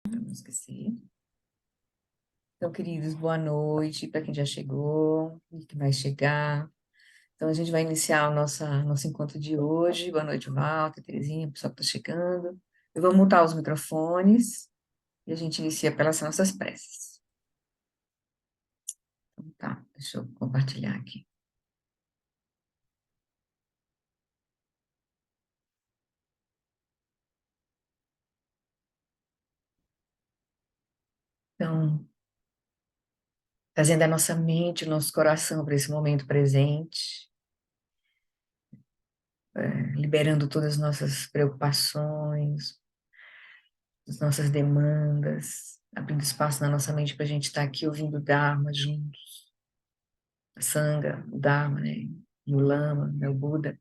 Não esqueci. Então, queridos, boa noite para quem já chegou e que vai chegar. Então, a gente vai iniciar o nosso encontro de hoje. Boa noite, Walter, Terezinha, pessoal que está chegando. Eu vou mutar os microfones e a gente inicia pelas nossas preces. Então, tá, deixa eu compartilhar aqui. Então, trazendo a nossa mente, o nosso coração para esse momento presente, liberando todas as nossas preocupações, as nossas demandas, abrindo espaço na nossa mente para a gente estar aqui ouvindo o Dharma juntos, a Sangha, o Dharma, né? E o Lama, né? O Buda.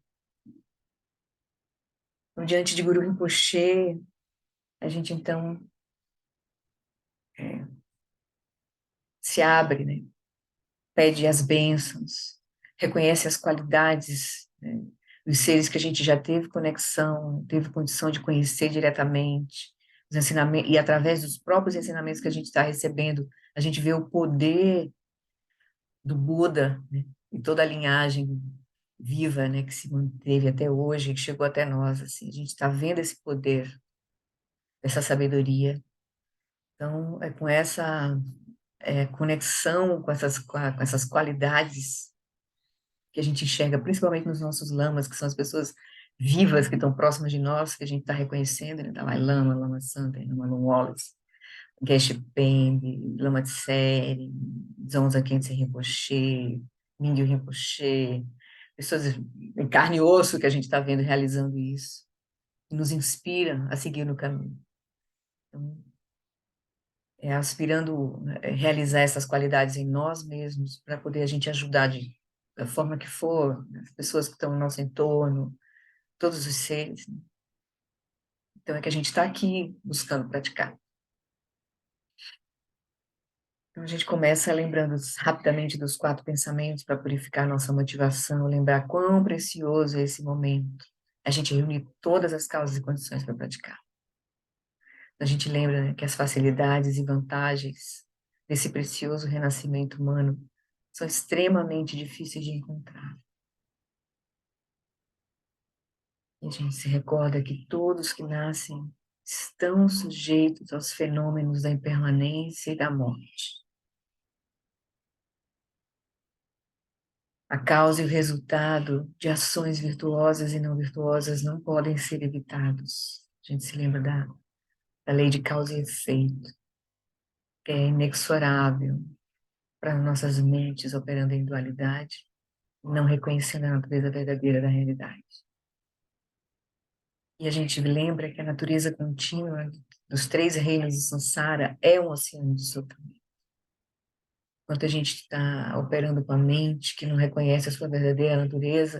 Então, diante de Guru Rinpoche, a gente então se abre, né? Pede as bênçãos, reconhece as qualidades, né? Dos seres que a gente já teve conexão, teve condição de conhecer diretamente, os ensinamentos, e através dos próprios ensinamentos que a gente está recebendo, a gente vê o poder do Buda, né? E toda a linhagem viva, né, que se manteve até hoje, que chegou até nós, assim, a gente está vendo esse poder, essa sabedoria. Então, é com essa conexão com essas qualidades que a gente enxerga, principalmente nos nossos lamas, que são as pessoas vivas que estão próximas de nós, que a gente está reconhecendo, né? Dalai Lama, Lama Santa, Lama Wallace, Geshe Pembe, Lama Tseri, Zonza Khyentse Rinpoche, Mingyur Rinpoche, pessoas em carne e osso que a gente está vendo realizando isso, e nos inspira a seguir no caminho. Então, aspirando realizar essas qualidades em nós mesmos, para poder a gente ajudar da forma que for, as pessoas que estão no nosso entorno, todos os seres, né? Então é que a gente está aqui buscando praticar. Então, a gente começa lembrando rapidamente dos 4 pensamentos para purificar nossa motivação, lembrar quão precioso é esse momento. A gente reunir todas as causas e condições para praticar. A gente lembra, né, que as facilidades e vantagens desse precioso renascimento humano são extremamente difíceis de encontrar. E a gente se recorda que todos que nascem estão sujeitos aos fenômenos da impermanência e da morte. A causa e o resultado de ações virtuosas e não virtuosas não podem ser evitados. A gente se lembra da lei de causa e efeito, que é inexorável para nossas mentes operando em dualidade, não reconhecendo a natureza verdadeira da realidade. E a gente lembra que a natureza contínua dos 3 reinos de Sansara é um oceano de sofrimento. Enquanto a gente está operando com a mente que não reconhece a sua verdadeira natureza,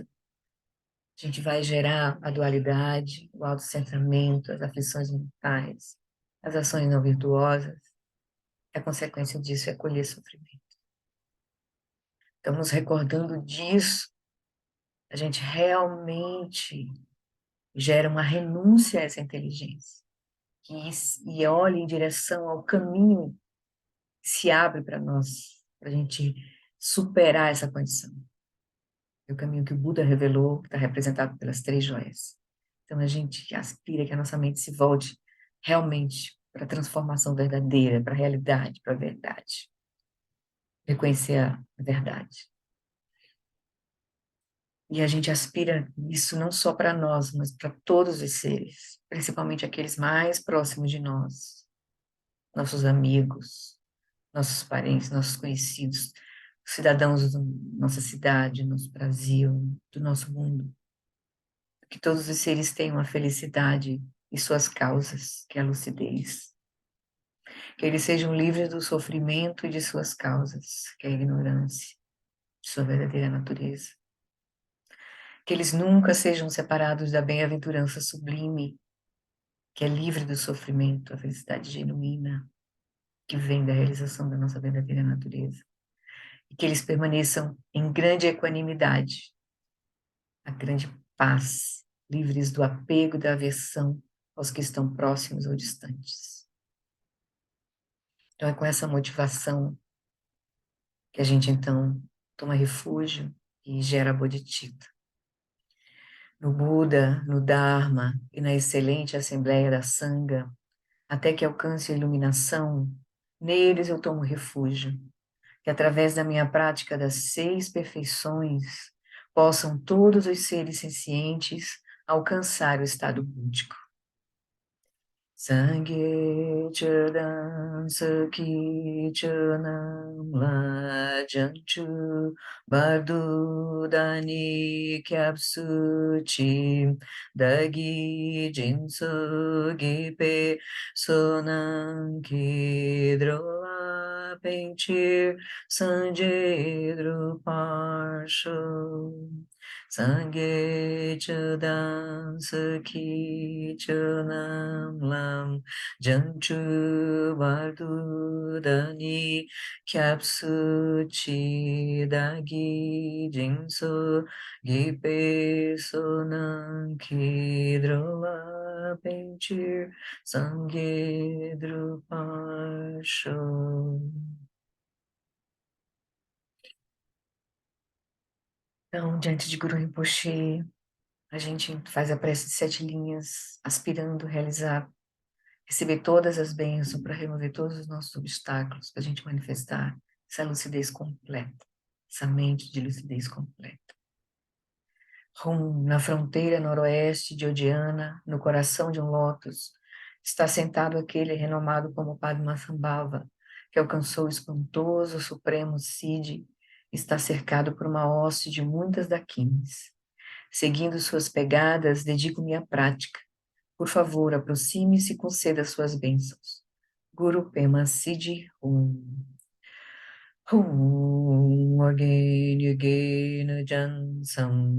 a gente vai gerar a dualidade, o autocentramento, as aflições mentais, as ações não virtuosas. A consequência disso é colher sofrimento. Então, nos recordando disso, a gente realmente gera uma renúncia a essa inteligência que, e olha em direção ao caminho que se abre para nós, para a gente superar essa condição. É o caminho que o Buda revelou, que está representado pelas 3 joias. Então, a gente aspira que a nossa mente se volte realmente para a transformação verdadeira, para a realidade, para a verdade. Reconhecer a verdade. E a gente aspira isso não só para nós, mas para todos os seres, principalmente aqueles mais próximos de nós, nossos amigos, nossos parentes, nossos conhecidos, cidadãos da nossa cidade, nosso Brasil, do nosso mundo. Que todos os seres tenham a felicidade e suas causas, que é a lucidez. Que eles sejam livres do sofrimento e de suas causas, que é a ignorância, de sua verdadeira natureza. Que eles nunca sejam separados da bem-aventurança sublime, que é livre do sofrimento, a felicidade genuína, que vem da realização da nossa verdadeira natureza. E que eles permaneçam em grande equanimidade, a grande paz, livres do apego e da aversão aos que estão próximos ou distantes. Então é com essa motivação que a gente então toma refúgio e gera bodhicitta. No Buda, no Dharma e na excelente Assembleia da Sangha, até que alcance a iluminação, neles eu tomo refúgio, que através da minha prática das 6 perfeições possam todos os seres sencientes alcançar o estado búdico. Sangye Chödan Saki Chönam La Janchu Bardu Dani Kyapsu Chi Dagi Jinsu Gipe Sonam Kidrola Pentir Sanje Druparsho Sangye Chödan Saki Chönam Lam Janchu Bardu Dani Kyapsu Chi Dagi Jinso Gipe Sonam Kidrola Pentir Sangye Drupasho. Então, diante de Guru Rinpoche, a gente faz a prece de 7 linhas, aspirando realizar, receber todas as bênçãos para remover todos os nossos obstáculos, para a gente manifestar essa lucidez completa, essa mente de lucidez completa. Na fronteira noroeste de Odiana, no coração de um lótus, está sentado aquele renomado como Padmasambhava, que alcançou o espantoso supremo Siddhi, está cercado por uma hoste de muitas dakinis. Seguindo suas pegadas, dedico-me à prática. Por favor, aproxime-se e conceda suas bênçãos. Guru Pema Siddhi Om. Again, again, Jansam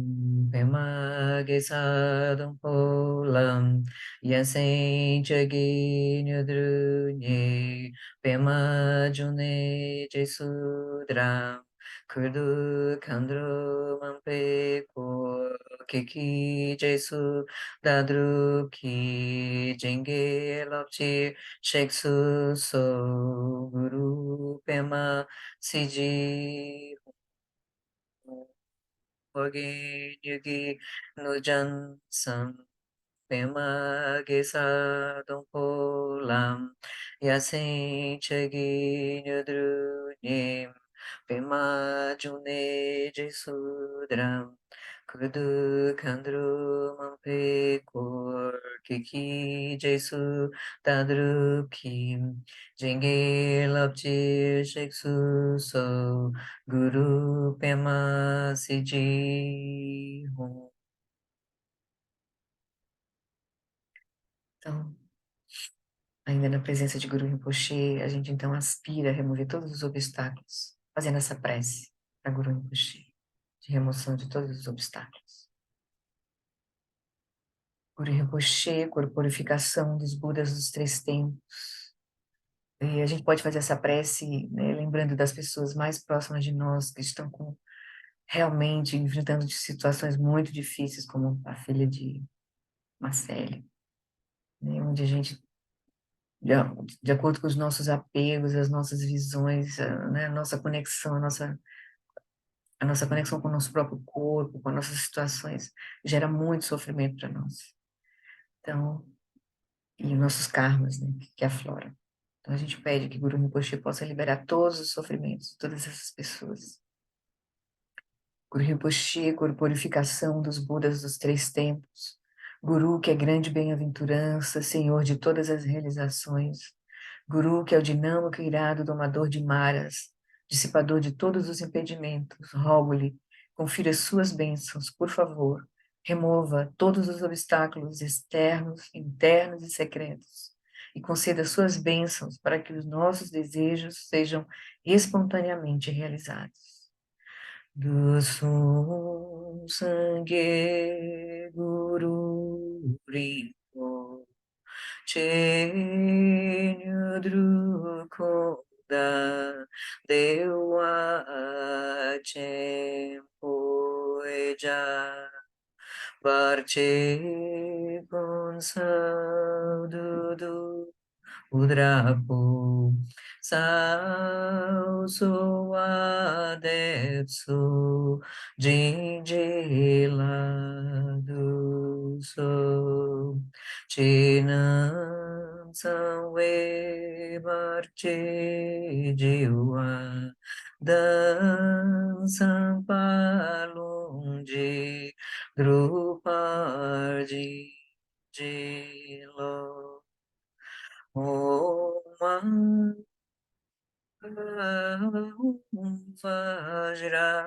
Pema Gesadam Polam Yasen Chagin Yadrunye Pema June Jesudram Kurdu Kandru Mampe Ko Kiki Jesu Dadru Ki Jenge Lopchi Sheksu So Guru Pema Siji Hogi Yugi Nujan Sam Pema Gesa Dompolam Yasin Chagi Nyudru Nim Pema June Jesudram Kudu Kandru Mampe Kor Kiki Jesu Tadru Kim Jenge Lapchi Sheksu So Guru Pema Siji Hum. Então, ainda na presença de Guru Rinpoche, a gente então aspira a remover todos os obstáculos, fazendo essa prece para Guru Rinpoche, de remoção de todos os obstáculos. Guru Rinpoche, corporificação dos Budas dos 3 tempos. E a gente pode fazer essa prece, né, lembrando das pessoas mais próximas de nós, que estão realmente enfrentando situações muito difíceis, como a filha de Marcele, né, onde a gente de, de acordo com os nossos apegos, as nossas visões, né, a nossa conexão com o nosso próprio corpo, com as nossas situações, gera muito sofrimento para nós. Então, e nossos karmas, né, que afloram. Então, a gente pede que Guru Rinpoche possa liberar todos os sofrimentos de todas essas pessoas. Guru Rinpoche, corporificação dos Budas dos 3 tempos. Guru, que é grande bem-aventurança, Senhor de todas as realizações. Guru, que é o dinâmico e irado domador de maras, dissipador de todos os impedimentos, rogo-lhe, confira suas bênçãos, por favor, remova todos os obstáculos externos, internos e secretos, e conceda suas bênçãos para que os nossos desejos sejam espontaneamente realizados. Dusum Sangye Guru Rinpo Chenyudrukoda Dewa Chempoeja Barche Gonçaldudu Udrapo Salso adepso de lado so Chinam sanwe marte jiwa Dan sampalung Druparji Jilo Om Vajra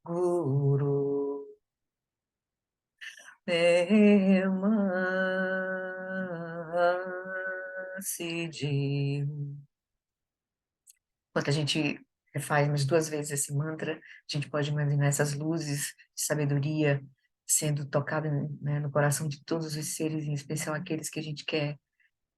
Guru Pema Siddhi. Enquanto a gente faz umas duas vezes esse mantra, a gente pode imaginar essas luzes de sabedoria sendo tocadas, né, no coração de todos os seres, em especial aqueles que a gente quer,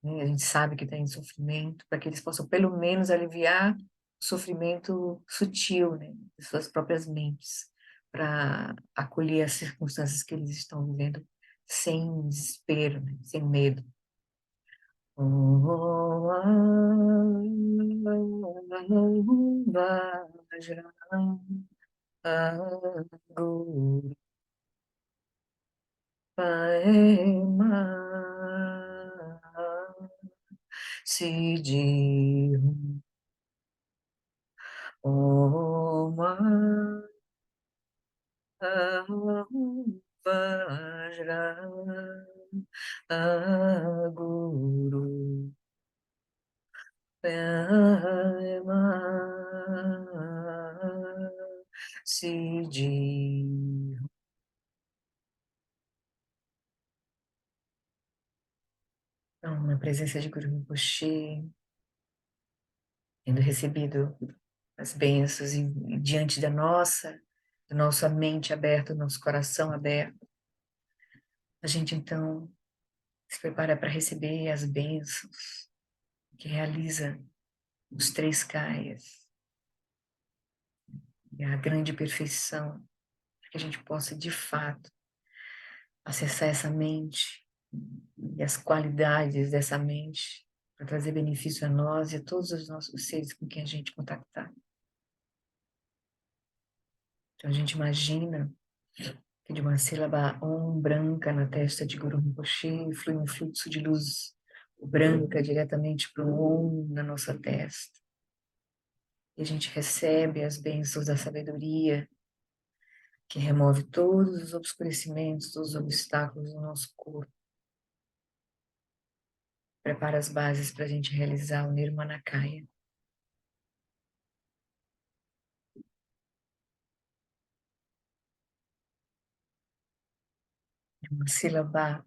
né, a gente sabe que está em sofrimento, para que eles possam pelo menos aliviar o sofrimento sutil, né, de suas próprias mentes, para acolher as circunstâncias que eles estão vivendo sem desespero, né, sem medo. Guru Paema Siddhi Om Vajra Guru Paema Siddhi. Então, na presença de Guru Rinpoche, tendo recebido as bênçãos e diante da nossa mente aberta, do nosso coração aberto, a gente então se prepara para receber as bênçãos que realiza os três kayas e a grande perfeição, para que a gente possa de fato acessar essa mente e as qualidades dessa mente para trazer benefício a nós e a todos os nossos seres com quem a gente contactar. Então a gente imagina que de uma sílaba Om branca na testa de Guru Rinpoche flui um fluxo de luz branca diretamente para o Om na nossa testa. E a gente recebe as bênçãos da sabedoria que remove todos os obscurecimentos, todos os obstáculos do nosso corpo. Prepara as bases para a gente realizar o Nirmanakaya. Uma sílaba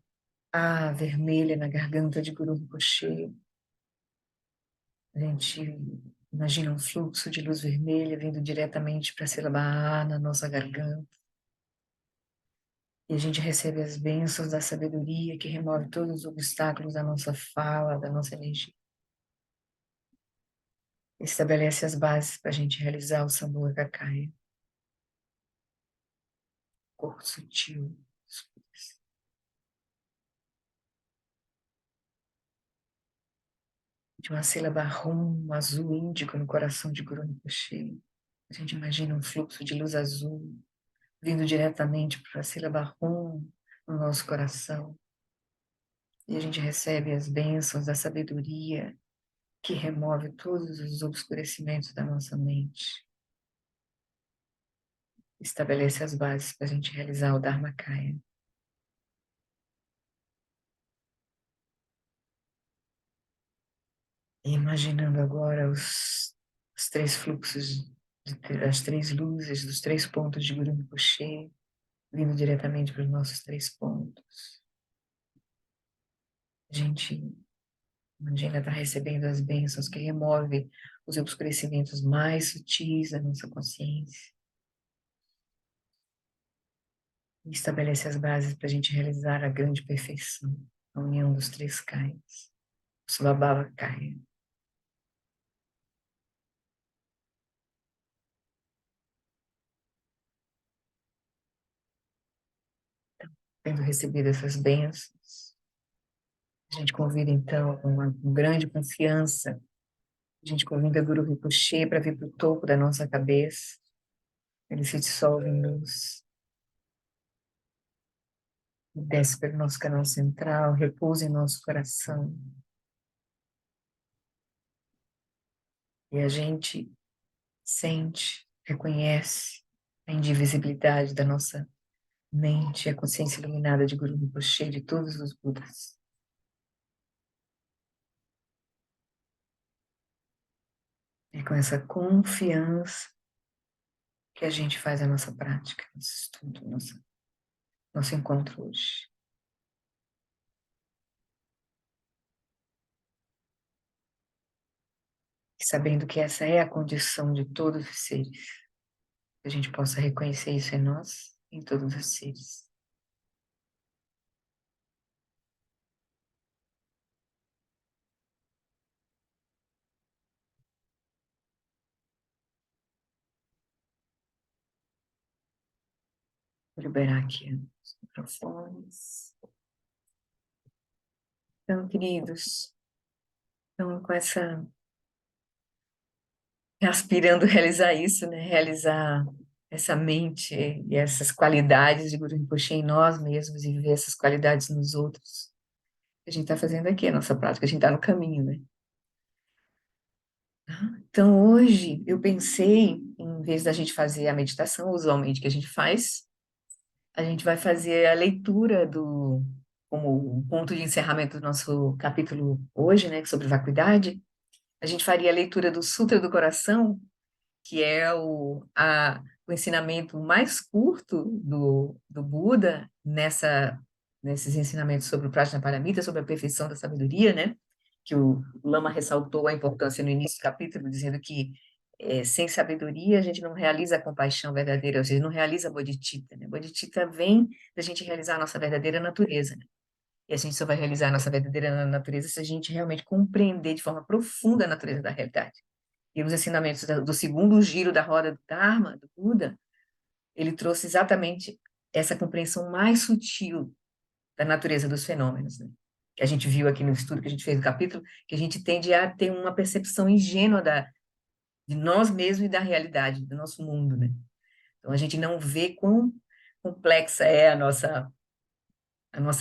A vermelha na garganta de Guru Rinpoche. A gente imagina um fluxo de luz vermelha vindo diretamente para a sílaba A na nossa garganta. E a gente recebe as bênçãos da sabedoria que remove todos os obstáculos da nossa fala, da nossa energia. Estabelece as bases para a gente realizar o Sambhogakaya. Corpo sutil. De uma sílaba Rum, azul índico no coração de Guru Rinpoche. A gente imagina um fluxo de luz azul vindo diretamente para a sílaba Rum no nosso coração. E a gente recebe as bênçãos da sabedoria que remove todos os obscurecimentos da nossa mente. Estabelece as bases para a gente realizar o Dharmakaya. E imaginando agora os três fluxos, as três luzes dos três pontos de Guru Rinpoche, vindo diretamente para os nossos três pontos. A gente imagina estar recebendo as bênçãos que remove os obscurecimentos mais sutis da nossa consciência. E estabelece as bases para a gente realizar a grande perfeição, a união dos três kayas, o Svabhava Kaya. Tendo recebido essas bênçãos, A gente convida, então, com uma grande confiança, a gente convida Guru Rinpoche para vir para o topo da nossa cabeça. Ele se dissolve em luz, desce pelo nosso canal central, repousa em nosso coração. E a gente sente, reconhece a indivisibilidade da nossa mente, a consciência iluminada de Guru Rinpoche, de todos os Budas. É com essa confiança que a gente faz a nossa prática, nosso estudo, nosso encontro hoje. E sabendo que essa é a condição de todos os seres, que a gente possa reconhecer isso em nós, em todos os seres. Vou liberar aqui os microfones. Então, queridos, então, com essa aspirando realizar isso, né? Realizar essa mente e essas qualidades de Guru Rinpoche em nós mesmos e viver essas qualidades nos outros. A gente está fazendo aqui a nossa prática, a gente está no caminho, né? Então, hoje, eu pensei, em vez da gente fazer a meditação, usualmente que a gente faz, a gente vai fazer a leitura como um ponto de encerramento do nosso capítulo hoje, né, sobre vacuidade. A gente faria a leitura do Sutra do Coração, que é o ensinamento mais curto do Buda nesses ensinamentos sobre o Prajnaparamita, sobre a perfeição da sabedoria, né? Que o Lama ressaltou a importância no início do capítulo, dizendo que sem sabedoria a gente não realiza a compaixão verdadeira, ou seja, não realiza a bodhicitta, né? Bodhicitta vem da gente realizar a nossa verdadeira natureza, né? E a gente só vai realizar a nossa verdadeira natureza se a gente realmente compreender de forma profunda a natureza da realidade. E os ensinamentos do segundo giro da roda do Dharma, do Buda, ele trouxe exatamente essa compreensão mais sutil da natureza dos fenômenos, né? Que a gente viu aqui no estudo que a gente fez no capítulo, que a gente tende a ter uma percepção ingênua de nós mesmos e da realidade, do nosso mundo, né? Então a gente não vê quão complexa é a nossa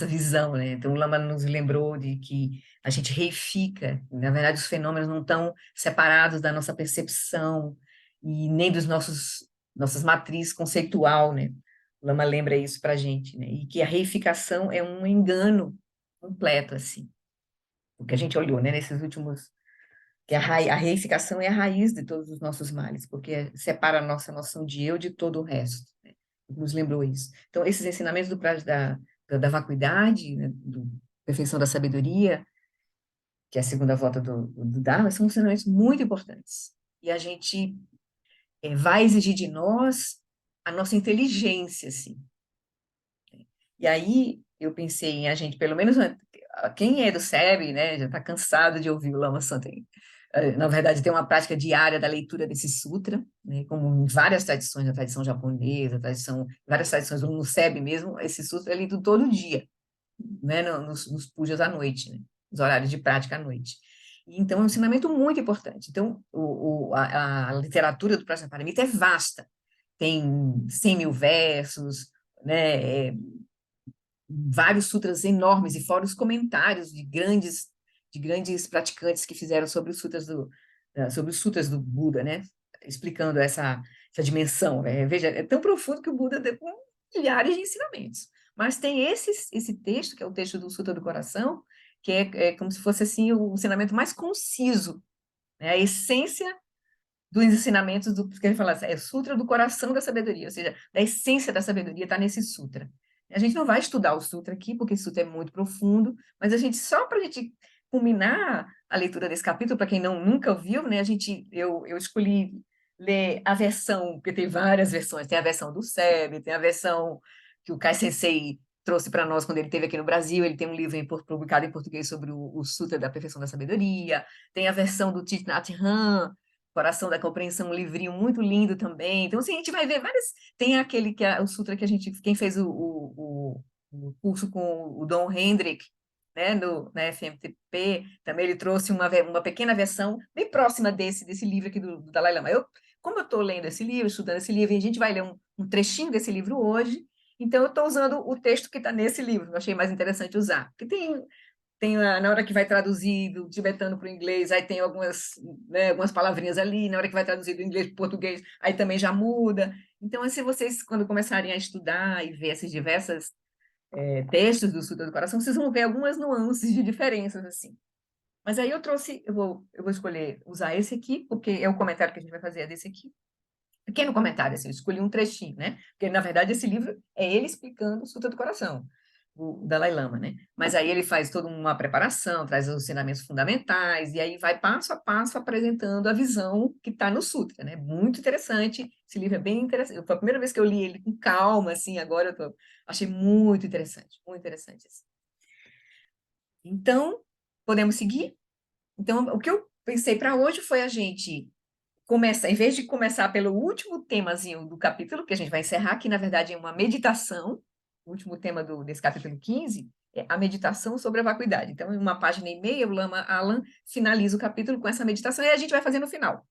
visão, né? Então, o Lama nos lembrou de que a gente reifica, na verdade, os fenômenos não estão separados da nossa percepção e nem dos nossas matrizes conceitual, né? O Lama lembra isso para a gente, né? E que a reificação é um engano completo, assim. O que a gente olhou, né, nesses últimos que a reificação é a raiz de todos os nossos males, porque separa a nossa noção de eu de todo o resto, né? Nos lembrou isso. Então, esses ensinamentos da vacuidade, né, do perfeição da sabedoria, que é a segunda volta do Dharma, são ensinamentos muito importantes. E a gente vai exigir de nós a nossa inteligência, assim. E aí eu pensei em a gente, pelo menos quem é do SEB, né, já está cansado de ouvir o Lama Santen. Na verdade, tem uma prática diária da leitura desse sutra, né, como em várias tradições, na tradição japonesa, várias tradições, no SEB mesmo, esse sutra é lido todo dia, né, nos pujas à noite, né, nos horários de prática à noite. Então, é um ensinamento muito importante. Então, a literatura do Prajnaparamita é vasta, tem 100 mil versos, né, vários sutras enormes e fora os comentários de grandes praticantes que fizeram sobre os sutras do Buda, né? Explicando essa dimensão. Veja, é tão profundo que o Buda deu milhares de ensinamentos. Mas tem esse texto, que é o texto do Sutra do Coração, que é como se fosse assim o ensinamento mais conciso, né? A essência dos ensinamentos que ele fala assim, é Sutra do Coração da Sabedoria, ou seja, da essência da sabedoria está nesse sutra. A gente não vai estudar o sutra aqui, porque esse sutra é muito profundo, mas só para a gente culminar a leitura desse capítulo, para quem nunca ouviu, né, eu escolhi ler a versão, porque tem várias versões, tem a versão do SEB, tem a versão que o Kai Sensei trouxe para nós quando ele esteve aqui no Brasil, ele tem um livro publicado em português sobre o Sutra da Perfeição da Sabedoria, tem a versão do Thich Nhat Hanh, Coração da Compreensão, um livrinho muito lindo também. Então, assim, a gente vai ver várias. Tem aquele o Sutra que quem fez o curso com o Dom Hendrik, né, na FMTP, também ele trouxe uma pequena versão bem próxima desse livro aqui do Dalai Lama. Como eu estou lendo esse livro, estudando esse livro, e a gente vai ler um trechinho desse livro hoje, então eu estou usando o texto que está nesse livro, eu achei mais interessante usar, porque na hora que vai traduzir do tibetano para o inglês, aí tem algumas palavrinhas ali, na hora que vai traduzir do inglês para o português, aí também já muda. Então, se vocês, quando começarem a estudar e ver esses diversos textos do Sutra do Coração, vocês vão ver algumas nuances de diferenças, assim. Mas aí eu vou escolher usar esse aqui, porque é o comentário que a gente vai fazer, é desse aqui. Pequeno comentário, assim, eu escolhi um trechinho, né? Porque, na verdade, esse livro é ele explicando o Sutra do Coração, o Dalai Lama, né? Mas aí ele faz toda uma preparação, traz os ensinamentos fundamentais, e aí vai passo a passo apresentando a visão que está no Sutra, né? Muito interessante, esse livro é bem interessante. Foi a primeira vez que eu li ele com calma, assim, agora achei muito interessante, assim. Então, podemos seguir? Então, o que eu pensei para hoje foi a gente começar, em vez de começar pelo último temazinho do capítulo, que a gente vai encerrar, que na verdade é uma meditação, o último tema desse capítulo 15, é a meditação sobre a vacuidade. Então, em uma página e meia, o Lama Alan finaliza o capítulo com essa meditação, e a gente vai fazer no final.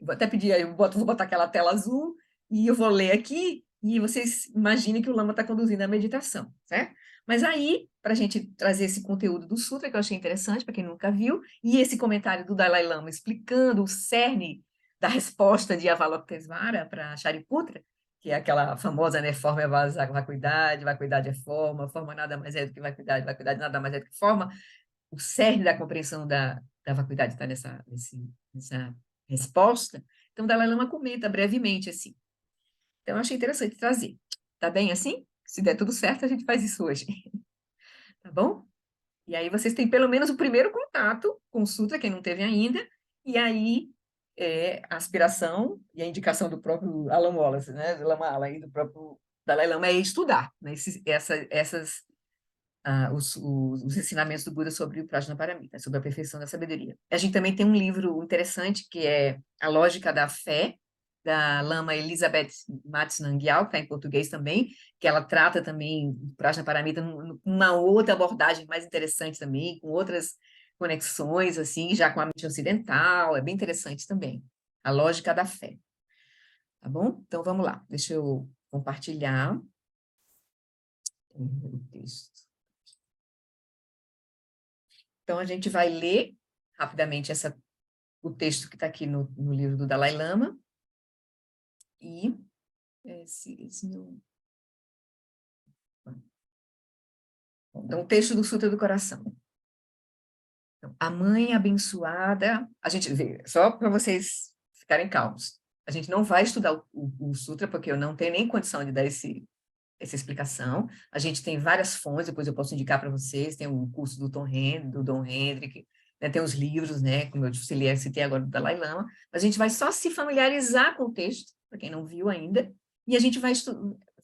Vou até pedir, vou botar aquela tela azul, e eu vou ler aqui, e vocês imaginem que o Lama está conduzindo a meditação, certo? Mas aí, para a gente trazer esse conteúdo do Sutra, que eu achei interessante, para quem nunca viu, e esse comentário do Dalai Lama explicando o cerne da resposta de Avalokitesvara para Shariputra, que é aquela famosa, né, forma é vacuidade, vacuidade é forma nada mais é do que vacuidade, vacuidade nada mais é do que forma. O cerne da compreensão da vacuidade está nessa resposta. Então, o Dalai Lama comenta brevemente assim. Então, eu achei interessante trazer. Tá bem assim? Se der tudo certo, a gente faz isso hoje. Tá bom? E aí vocês têm pelo menos o primeiro contato com o Sutra, quem não teve ainda, e aí a aspiração e a indicação do próprio Alan Wallace, né, do Lama Alan e do próprio Dalai Lama é estudar, né, os ensinamentos do Buda sobre o Prajnaparamita, sobre a perfeição da sabedoria. A gente também tem um livro interessante que é A Lógica da Fé, da Lama Elizabeth Matis Nangyal, que está em português também, que ela trata também o Prajnaparamita numa outra abordagem mais interessante também, com outras conexões, assim, já com a mente ocidental, é bem interessante também. A Lógica da Fé. Tá bom? Então, vamos lá. Deixa eu compartilhar o texto. Então, a gente vai ler rapidamente o texto que está aqui no livro do Dalai Lama. E Então, o texto do Sutra do Coração. Então, a mãe abençoada... A gente vê, só para vocês ficarem calmos. A gente não vai estudar o Sutra, porque eu não tenho nem condição de dar essa explicação. A gente tem várias fontes, depois eu posso indicar para vocês, tem o curso do Dom Hendrik, né, tem os livros, né, como eu citei agora do Dalai Lama, mas a gente vai só se familiarizar com o texto, para quem não viu ainda, e a gente vai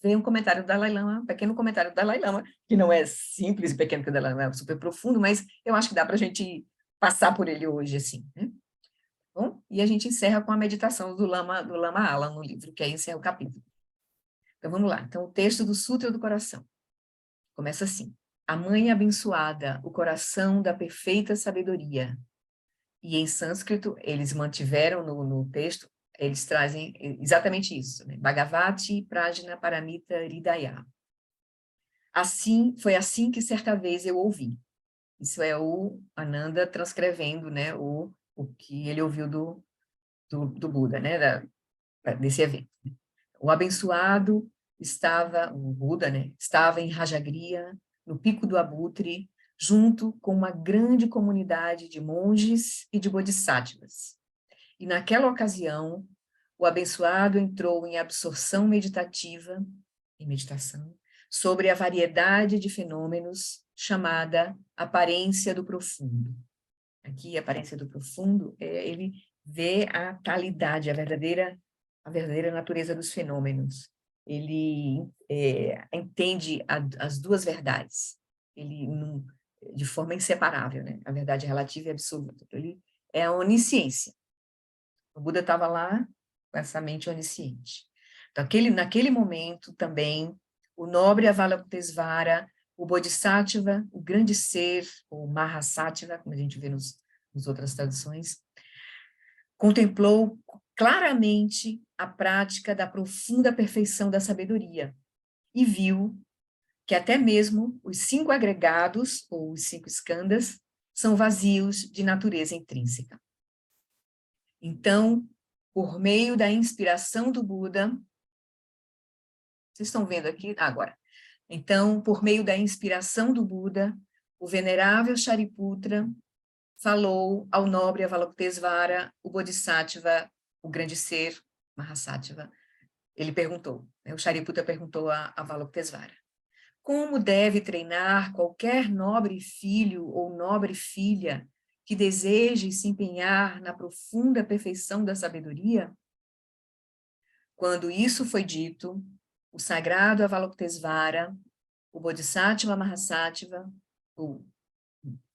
ver um comentário do Dalai Lama, um pequeno comentário do Dalai Lama, que não é simples e pequeno, que o Dalai Lama é super profundo, mas eu acho que dá para a gente passar por ele hoje, assim, né? Bom, e a gente encerra com a meditação do Lama Alan no livro, que aí encerra o capítulo. Então, vamos lá. Então, o texto do Sutra do Coração. Começa assim. A mãe abençoada, o coração da perfeita sabedoria. E em sânscrito, eles mantiveram no texto, eles trazem exatamente isso, né? Bhagavati Prajnaparamita Hridaya. Foi assim que certa vez eu ouvi. Isso é o Ananda transcrevendo, né, o que ele ouviu do Buda, né, desse evento. O abençoado o Buda, né, estava em Rajagriha, no Pico do Abutre, junto com uma grande comunidade de monges e de bodhisattvas. E naquela ocasião, o abençoado entrou em absorção meditativa, em meditação, sobre a variedade de fenômenos chamada aparência do profundo. Aqui, a aparência do profundo, ele vê a talidade, a verdadeira natureza dos fenômenos. Ele entende as duas verdades, de forma inseparável, né? A verdade relativa e absoluta. Ele é a onisciência. O Buda estava lá com essa mente onisciente. Então, naquele momento também, o nobre Avalokitesvara O Bodhisattva, o grande ser, ou Mahasattva, como a gente vê nas outras traduções, contemplou claramente a prática da profunda perfeição da sabedoria e viu que até mesmo os 5 agregados, ou os 5 skandhas, são vazios de natureza intrínseca. Então, por meio da inspiração do Buda, vocês estão vendo aqui? Agora. Então, por meio da inspiração do Buda, o venerável Shariputra falou ao nobre Avalokitesvara, o Bodhisattva, o grande ser, Mahasattva. Ele perguntou, o Shariputra perguntou a Avalokitesvara: como deve treinar qualquer nobre filho ou nobre filha que deseje se empenhar na profunda perfeição da sabedoria? Quando isso foi dito, o sagrado Avalokitesvara, o Bodhisattva Mahasattva, o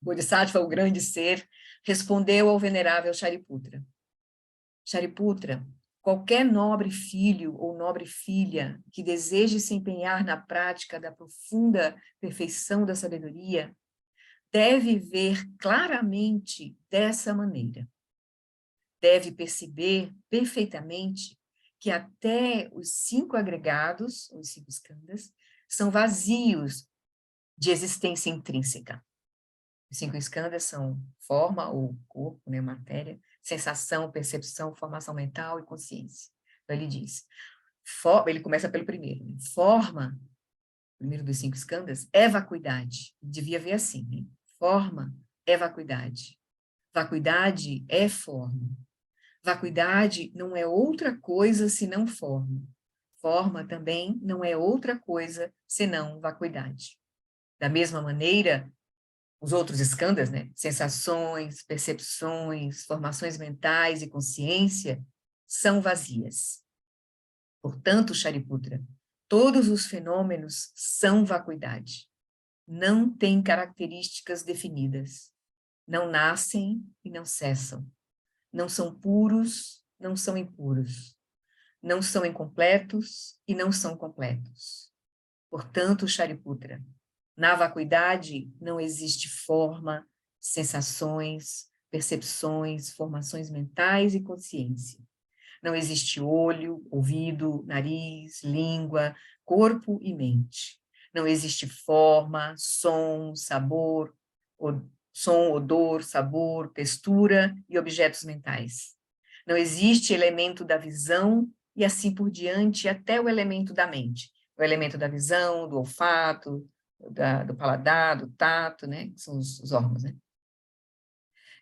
Bodhisattva, o grande ser, respondeu ao venerável Shariputra: Shariputra, qualquer nobre filho ou nobre filha que deseje se empenhar na prática da profunda perfeição da sabedoria, deve ver claramente dessa maneira. Deve perceber perfeitamente que até os 5 agregados, os 5 skandhas, são vazios de existência intrínseca. Os 5 skandhas são forma, ou corpo, né, matéria, sensação, percepção, formação mental e consciência. Então, ele diz, ele começa pelo primeiro, né? Forma, primeiro dos 5 skandhas, é vacuidade. Devia ver assim, né? Forma é vacuidade. Vacuidade é forma. Vacuidade não é outra coisa senão forma. Forma também não é outra coisa senão vacuidade. Da mesma maneira, os outros skandhas, né? Sensações, percepções, formações mentais e consciência, são vazias. Portanto, Shariputra, todos os fenômenos são vacuidade. Não têm características definidas. Não nascem e não cessam. Não são puros, não são impuros. Não são incompletos e não são completos. Portanto, Shariputra, na vacuidade não existe forma, sensações, percepções, formações mentais e consciência. Não existe olho, ouvido, nariz, língua, corpo e mente. Não existe forma, som, sabor, som, odor, sabor, textura e objetos mentais. Não existe elemento da visão e assim por diante, até o elemento da mente. O elemento da visão, do olfato, do paladar, do tato, né? Que são os órgãos, né?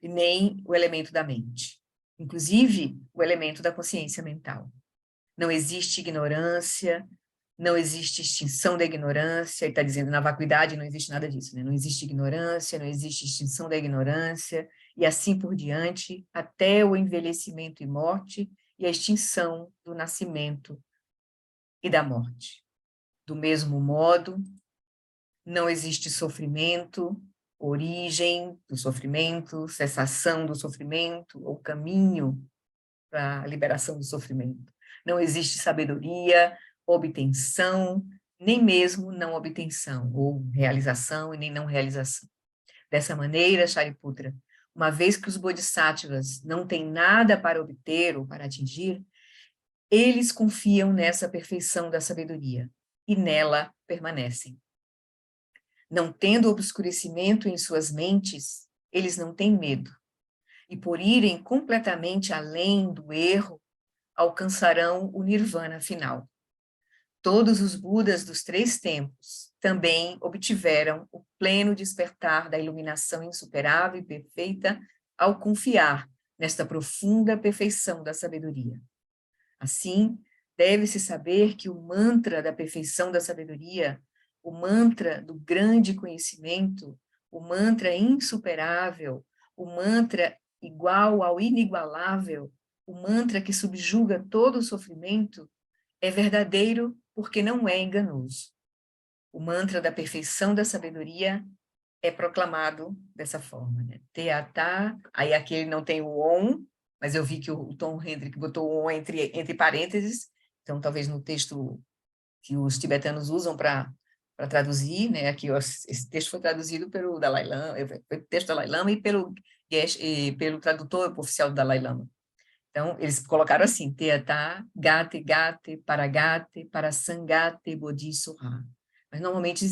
E nem o elemento da mente. Inclusive, o elemento da consciência mental. Não existe ignorância, não existe extinção da ignorância, ele está dizendo, na vacuidade não existe nada disso, né? Não existe ignorância, não existe extinção da ignorância, e assim por diante, até o envelhecimento e morte, e a extinção do nascimento e da morte. Do mesmo modo, não existe sofrimento, origem do sofrimento, cessação do sofrimento, ou caminho para a liberação do sofrimento. Não existe sabedoria, obtenção, nem mesmo não obtenção, ou realização e nem não realização. Dessa maneira, Shariputra, uma vez que os bodhisattvas não têm nada para obter ou para atingir, eles confiam nessa perfeição da sabedoria e nela permanecem. Não tendo obscurecimento em suas mentes, eles não têm medo, e por irem completamente além do erro, alcançarão o nirvana final. Todos os Budas dos 3 tempos também obtiveram o pleno despertar da iluminação insuperável e perfeita ao confiar nesta profunda perfeição da sabedoria. Assim, deve-se saber que o mantra da perfeição da sabedoria, o mantra do grande conhecimento, o mantra insuperável, o mantra igual ao inigualável, o mantra que subjuga todo o sofrimento, é verdadeiro porque não é enganoso. O mantra da perfeição da sabedoria é proclamado dessa forma, né? Teatá, aí aqui ele não tem o on, mas eu vi que o Tom Hendrick botou o on entre parênteses, então talvez no texto que os tibetanos usam para para traduzir, né? Aqui, ó, esse texto foi traduzido pelo Dalai Lama, foi o texto do Dalai Lama e pelo tradutor oficial do Dalai Lama. Então, eles colocaram assim, Teata, Gate, Gate, Paragate, Parasangate, Bodhisattva. Mas, normalmente,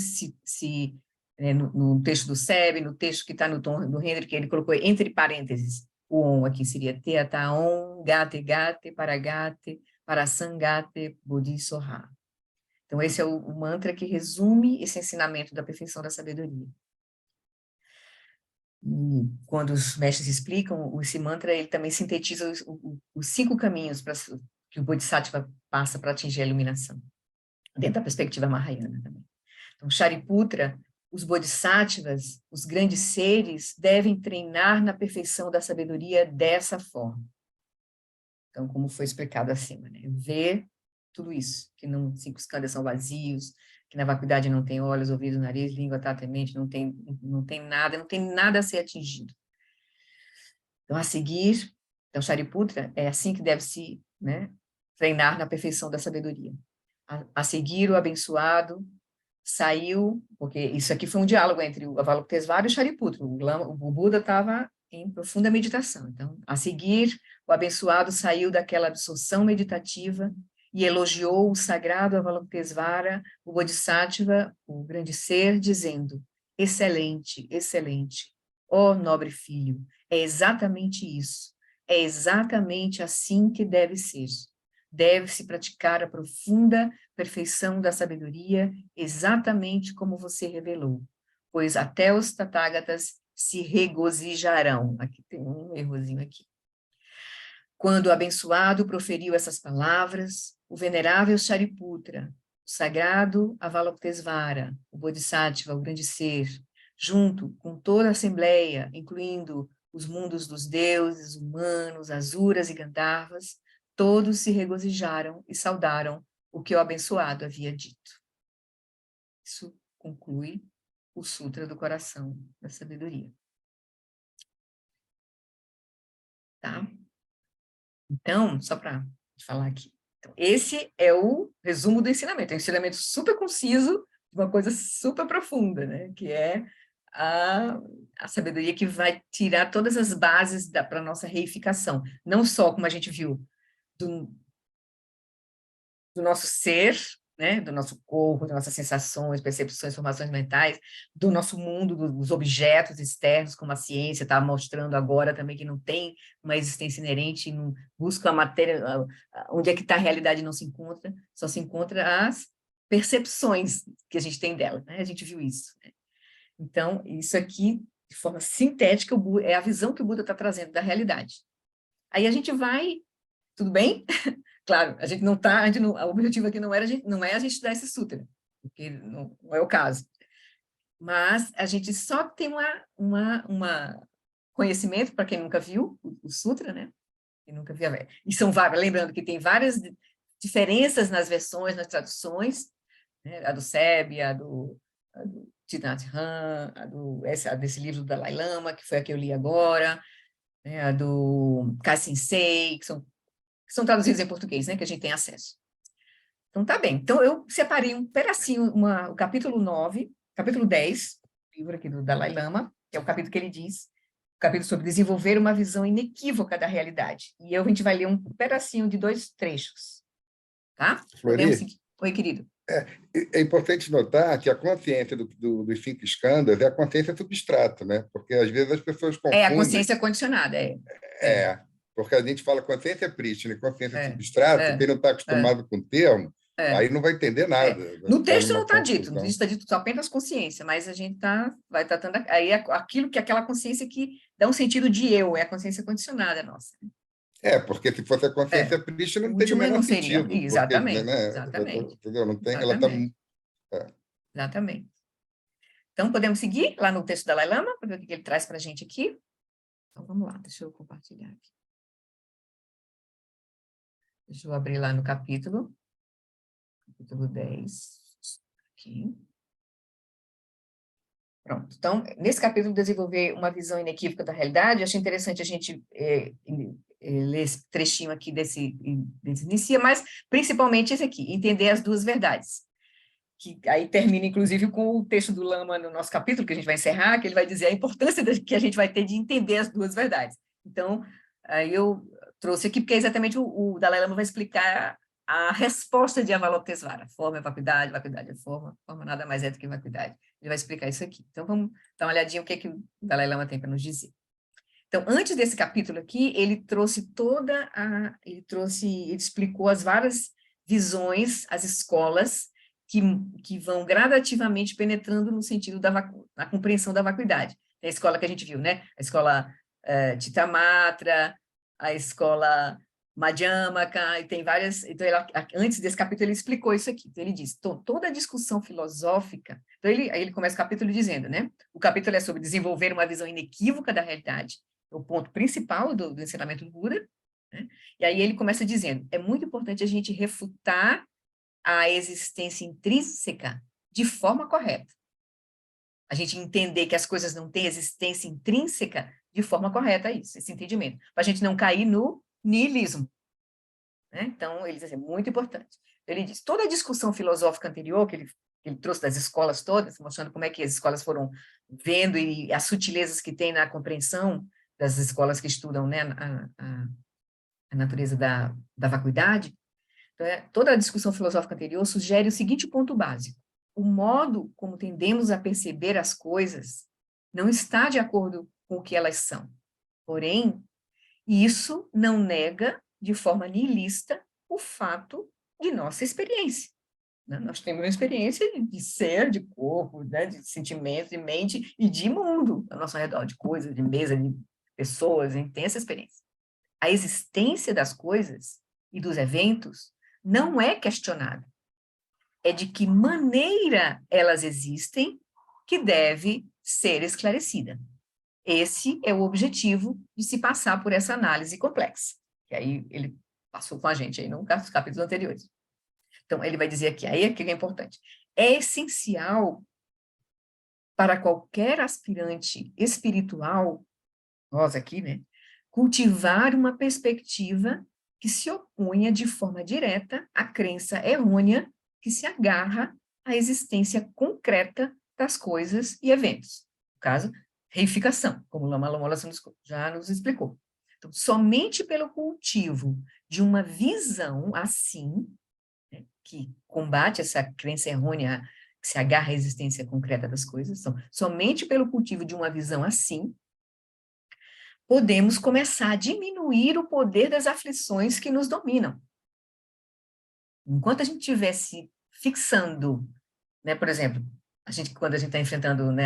no texto do Sebe, no texto que está no tom do Hendrik, ele colocou entre parênteses, o on aqui seria Teata, on, Gate, Gate, Paragate, Parasangate, Bodhisattva. Então, esse é o mantra que resume esse ensinamento da perfeição da sabedoria. E quando os mestres explicam, esse mantra, ele também sintetiza os 5 caminhos que o Bodhisattva passa para atingir a iluminação, dentro da perspectiva Mahayana também. Então, Shariputra, os Bodhisattvas, os grandes seres, devem treinar na perfeição da sabedoria dessa forma. Então, como foi explicado acima, né? Ver tudo isso, que não 5 skandhas são vazios, que na vacuidade não tem olhos, ouvidos, nariz, língua, tato e mente, não tem nada a ser atingido. Então, a seguir, então, Shariputra, é assim que deve se, né, treinar na perfeição da sabedoria. A seguir, o abençoado saiu, porque isso aqui foi um diálogo entre o Avalokitesvara e o Shariputra, o Buda estava em profunda meditação. Então, a seguir, o abençoado saiu daquela absorção meditativa e elogiou o sagrado Avalokitesvara, o Bodhisattva, o grande ser, dizendo: excelente, excelente, ó nobre filho, é exatamente isso, é exatamente assim que deve ser. Deve-se praticar a profunda perfeição da sabedoria, exatamente como você revelou, pois até os Tathagatas se regozijarão. Aqui tem um errozinho aqui. Quando o abençoado proferiu essas palavras, o venerável Shariputra, o sagrado Avalokitesvara, o Bodhisattva, o grande ser, junto com toda a assembleia, incluindo os mundos dos deuses, humanos, asuras e gandharvas, todos se regozijaram e saudaram o que o abençoado havia dito. Isso conclui o Sutra do Coração da Sabedoria. Tá? Então, só para falar aqui. Então, esse é o resumo do ensinamento. É um ensinamento super conciso, de uma coisa super profunda, né? Que é a sabedoria que vai tirar todas as bases para a nossa reificação. Não só, como a gente viu, do nosso ser, né, do nosso corpo, das nossas sensações, percepções, formações mentais, do nosso mundo, dos objetos externos, como a ciência está mostrando agora também que não tem uma existência inerente, não busca a matéria, onde é que está a realidade não se encontra, só se encontra as percepções que a gente tem dela, né? A gente viu isso, né? Então, isso aqui, de forma sintética, é a visão que o Buda está trazendo da realidade. Aí a gente vai, tudo bem? Claro, a gente não está, o objetivo aqui não é a gente estudar esse sutra, porque não é o caso. Mas a gente só tem uma conhecimento, para quem nunca viu o sutra, né? Quem nunca viu, e são várias, lembrando que tem várias diferenças nas versões, nas traduções, né? A do Sebe, a do Thich Nhat Hanh, a desse livro do Dalai Lama, que foi a que eu li agora, né? A do Kassin-Sei, que são traduzidos em português, né, que a gente tem acesso. Então, tá bem. Então, eu separei um pedacinho, o capítulo 9, capítulo 10, livro aqui do Dalai Lama, que é o capítulo que ele diz, o capítulo sobre desenvolver uma visão inequívoca da realidade. E a gente vai ler um pedacinho de 2 trechos. Tá? Flori, Oi, querido. é importante notar que a consciência dos 5 skandhas é a consciência substrata, né? Porque às vezes as pessoas confundem. É a consciência condicionada, Porque a gente fala consciência prístina e consciência substrata, quem não está acostumado com o termo, aí não vai entender nada. No texto não está dito, no texto está dito só apenas consciência, mas a gente vai tratando aí aquilo que aquela consciência que dá um sentido de eu, é a consciência condicionada nossa. Porque se fosse a consciência prístina, não teria o menor sentido. Exatamente, porque, né, exatamente. Entendeu? Não tem, Exatamente. Exatamente. Então, podemos seguir lá no texto da Dalai Lama, para ver o que ele traz para a gente aqui. Então, vamos lá, deixa eu compartilhar aqui. Deixa eu abrir lá no capítulo 10. Aqui. Pronto. Então, nesse capítulo, desenvolver uma visão inequívoca da realidade, eu achei interessante a gente ler esse trechinho aqui desse inicia, mas principalmente esse aqui, entender as duas verdades. que aí termina, inclusive, com o texto do Lama no nosso capítulo, que a gente vai encerrar, que ele vai dizer a importância que a gente vai ter de entender as duas verdades. Então, aí eu trouxe aqui, porque exatamente o Dalai Lama vai explicar a resposta de Avalokitesvara. Forma é vacuidade, vacuidade é forma, forma nada mais é do que vacuidade. Ele vai explicar isso aqui. Então, vamos dar uma olhadinha o que o Dalai Lama tem para nos dizer. Então, antes desse capítulo aqui, ele explicou as várias visões, as escolas que vão gradativamente penetrando no sentido da compreensão da vacuidade. Tem a escola que a gente viu, né? A escola Chitamatra, a escola Madhyamaka, e tem várias... Então, antes desse capítulo, ele explicou isso aqui. Então, ele diz, toda a discussão filosófica... Então, aí ele começa o capítulo dizendo, né? O capítulo é sobre desenvolver uma visão inequívoca da realidade, é o ponto principal do ensinamento do Buda, né? E aí ele começa dizendo, é muito importante a gente refutar a existência intrínseca de forma correta. A gente entender que as coisas não têm existência intrínseca de forma correta, esse entendimento, para a gente não cair no niilismo, né? Então, ele diz assim, é muito importante. Ele diz, toda a discussão filosófica anterior, que ele trouxe das escolas todas, mostrando como é que as escolas foram vendo e as sutilezas que tem na compreensão das escolas que estudam, né, a natureza da vacuidade. Então, toda a discussão filosófica anterior sugere o seguinte ponto básico: o modo como tendemos a perceber as coisas não está de acordo com o que elas são. Porém, isso não nega, de forma nihilista, o fato de nossa experiência. Né? Nós temos uma experiência de ser, de corpo, né, de sentimento, de mente e de mundo ao nosso redor, de coisas, de mesa, de pessoas, a gente tem essa experiência. A existência das coisas e dos eventos não é questionada. É de que maneira elas existem que deve ser esclarecida. Esse é o objetivo de se passar por essa análise complexa, que aí ele passou com a gente aí nos capítulos anteriores. Então, ele vai dizer aqui, aí é que é importante. É essencial para qualquer aspirante espiritual, nós aqui, né, cultivar uma perspectiva que se opunha de forma direta à crença errônea que se agarra à existência concreta das coisas e eventos. No caso, reificação, como Lama Lomola já nos explicou. Então, somente pelo cultivo de uma visão assim, né, que combate essa crença errônea que se agarra à existência concreta das coisas, então, somente pelo cultivo de uma visão assim, podemos começar a diminuir o poder das aflições que nos dominam. Enquanto a gente estiver se fixando, né, por exemplo, quando a gente está enfrentando, né,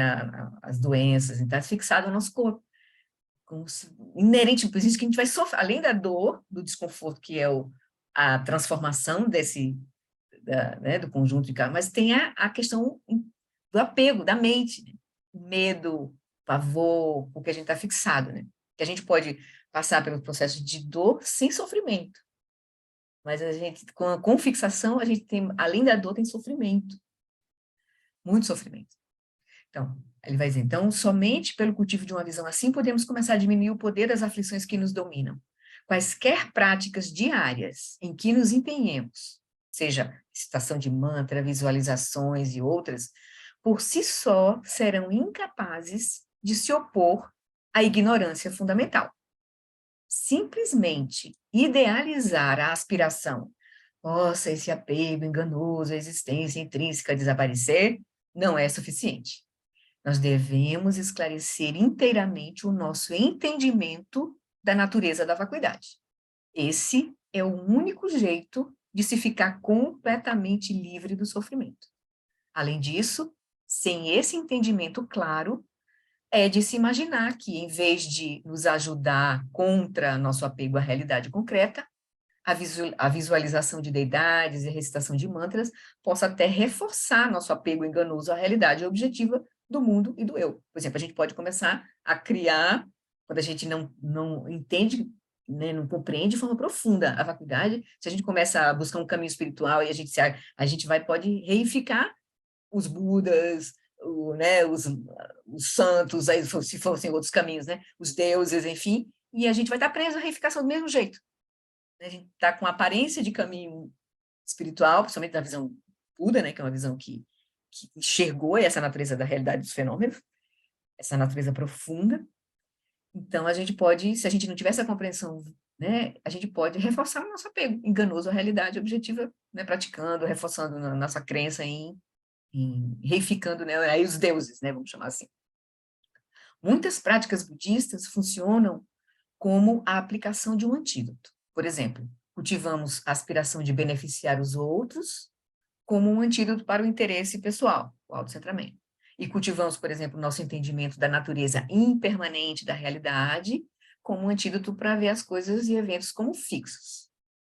as doenças, está fixado no nosso corpo, inerente, por isso que a gente vai sofrer, além da dor, do desconforto, que é a transformação né, do conjunto de carne, mas tem a questão do apego, da mente, né? Medo, pavor, porque a gente está fixado, né? Que a gente pode passar pelo processo de dor sem sofrimento. Mas a gente, com fixação, a gente tem, além da dor, tem sofrimento. Muito sofrimento. Então, ele vai dizer, então, somente pelo cultivo de uma visão assim, podemos começar a diminuir o poder das aflições que nos dominam. Quaisquer práticas diárias em que nos empenhemos, seja citação de mantra, visualizações e outras, por si só serão incapazes de se opor à ignorância fundamental. Simplesmente idealizar a aspiração, nossa, esse apego enganoso, a existência intrínseca desaparecer, não é suficiente. Nós devemos esclarecer inteiramente o nosso entendimento da natureza da vacuidade. Esse é o único jeito de se ficar completamente livre do sofrimento. Além disso, sem esse entendimento claro, é de se imaginar que, em vez de nos ajudar contra nosso apego à realidade concreta, a visualização de deidades e a recitação de mantras possa até reforçar nosso apego enganoso à realidade objetiva do mundo e do eu. Por exemplo, a gente pode começar a criar, quando a gente não entende, né, não compreende de forma profunda a vacuidade, se a gente começa a buscar um caminho espiritual e a gente pode reificar os Budas, né, os santos, aí, se fossem outros caminhos, né, os deuses, enfim, e a gente vai estar preso à reificação do mesmo jeito. A gente está com aparência de caminho espiritual, principalmente na visão Buda, né, que é uma visão que enxergou essa natureza da realidade dos fenômenos, essa natureza profunda. Então, a gente pode, se a gente não tiver essa compreensão, né, a gente pode reforçar o nosso apego enganoso à realidade objetiva, né, praticando, reforçando a nossa crença reificando, né, aí os deuses, né, vamos chamar assim. Muitas práticas budistas funcionam como a aplicação de um antídoto. Por exemplo, cultivamos a aspiração de beneficiar os outros como um antídoto para o interesse pessoal, o autocentramento. E cultivamos, por exemplo, o nosso entendimento da natureza impermanente da realidade como um antídoto para ver as coisas e eventos como fixos.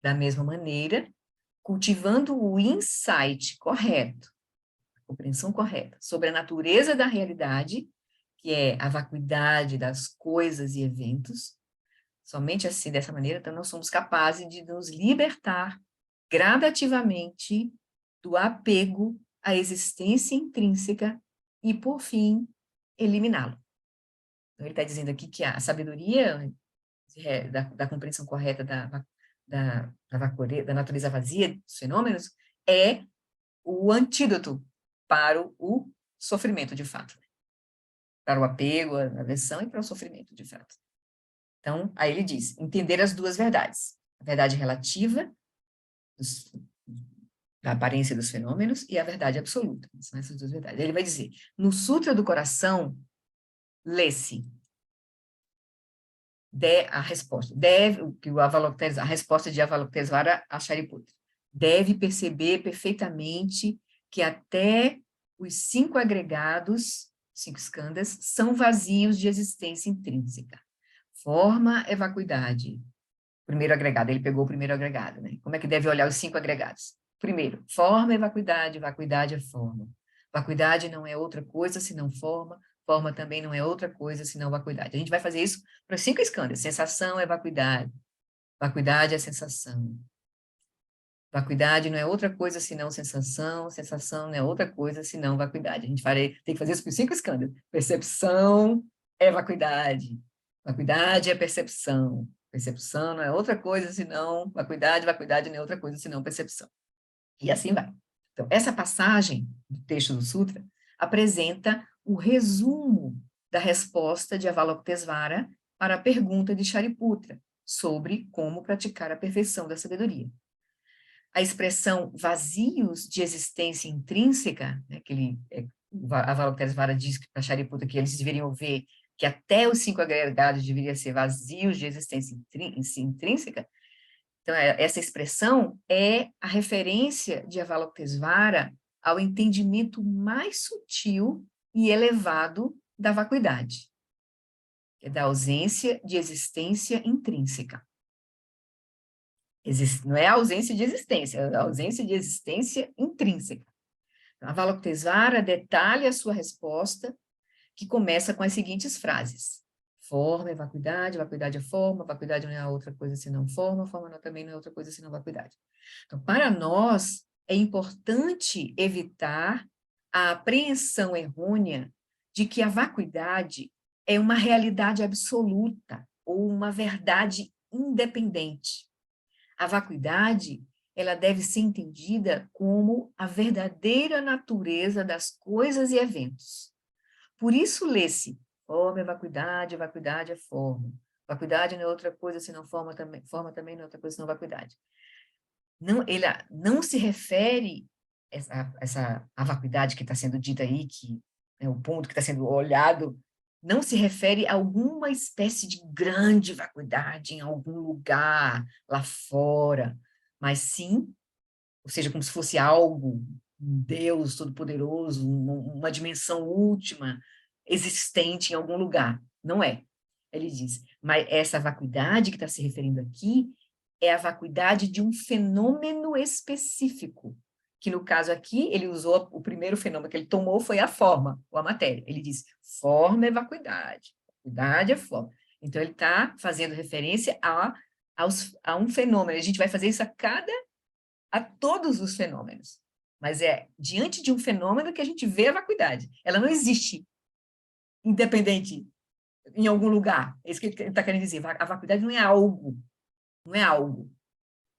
Da mesma maneira, cultivando o insight correto, a compreensão correta sobre a natureza da realidade, que é a vacuidade das coisas e eventos, somente assim, dessa maneira, então, nós somos capazes de nos libertar gradativamente do apego à existência intrínseca e, por fim, eliminá-lo. Então, ele está dizendo aqui que a sabedoria da compreensão correta da natureza vazia dos fenômenos é o antídoto para o sofrimento de fato, para o apego, a aversão e para o sofrimento de fato. Então, aí ele diz, entender as duas verdades, a verdade relativa da aparência dos fenômenos e a verdade absoluta, são essas duas verdades. Ele vai dizer, no Sutra do Coração, lê-se a resposta, a resposta de Avalokitesvara a Shariputra, deve perceber perfeitamente que até os 5 agregados, 5 skandhas, são vazios de existência intrínseca. Forma é vacuidade. Primeiro agregado, ele pegou o primeiro agregado, né? Como é que deve olhar os 5 agregados? Primeiro, forma é vacuidade, vacuidade é forma. Vacuidade não é outra coisa senão forma, forma também não é outra coisa senão vacuidade. A gente vai fazer isso para os 5 skandhas. Sensação é vacuidade, vacuidade é sensação. Vacuidade não é outra coisa senão sensação, sensação não é outra coisa senão vacuidade. A gente tem que fazer isso com os 5 skandhas. Percepção é vacuidade, vacuidade é percepção. Percepção não é outra coisa senão vacuidade, vacuidade não é outra coisa senão percepção. E assim vai. Então, essa passagem do texto do Sutra apresenta o resumo da resposta de Avalokitesvara para a pergunta de Shariputra sobre como praticar a perfeição da sabedoria. A expressão vazios de existência intrínseca, né, Avalokitesvara diz para Shariputra que eles deveriam ver que até os 5 agregados deveriam ser vazios de existência intrínseca. Então, essa expressão é a referência de Avalokitesvara ao entendimento mais sutil e elevado da vacuidade, que é da ausência de existência intrínseca. Não é a ausência de existência, é a ausência de existência intrínseca. Então, Avalokitesvara detalha a sua resposta, que começa com as seguintes frases. Forma é vacuidade, vacuidade é forma, vacuidade não é outra coisa senão forma, forma também não é outra coisa senão vacuidade. Então, para nós, é importante evitar a apreensão errônea de que a vacuidade é uma realidade absoluta ou uma verdade independente. A vacuidade, ela deve ser entendida como a verdadeira natureza das coisas e eventos. Por isso, lê-se, forma é vacuidade é forma. Vacuidade não é outra coisa senão forma também não é outra coisa senão vacuidade. Ele não se refere a vacuidade que está sendo dita aí, que é o ponto que está sendo olhado, não se refere a alguma espécie de grande vacuidade em algum lugar lá fora, mas sim, ou seja, como se fosse algo, um Deus todo-poderoso, uma dimensão última, existente em algum lugar. Não é. Ele diz, mas essa vacuidade que está se referindo aqui é a vacuidade de um fenômeno específico, que no caso aqui, ele usou o primeiro fenômeno que ele tomou foi a forma, ou a matéria. Ele diz, forma é vacuidade é forma. Então, ele está fazendo referência a um fenômeno. A gente vai fazer isso a todos os fenômenos. Mas é diante de um fenômeno que a gente vê a vacuidade. Ela não existe independente em algum lugar. É isso que ele está querendo dizer. A vacuidade não é algo. Não é algo.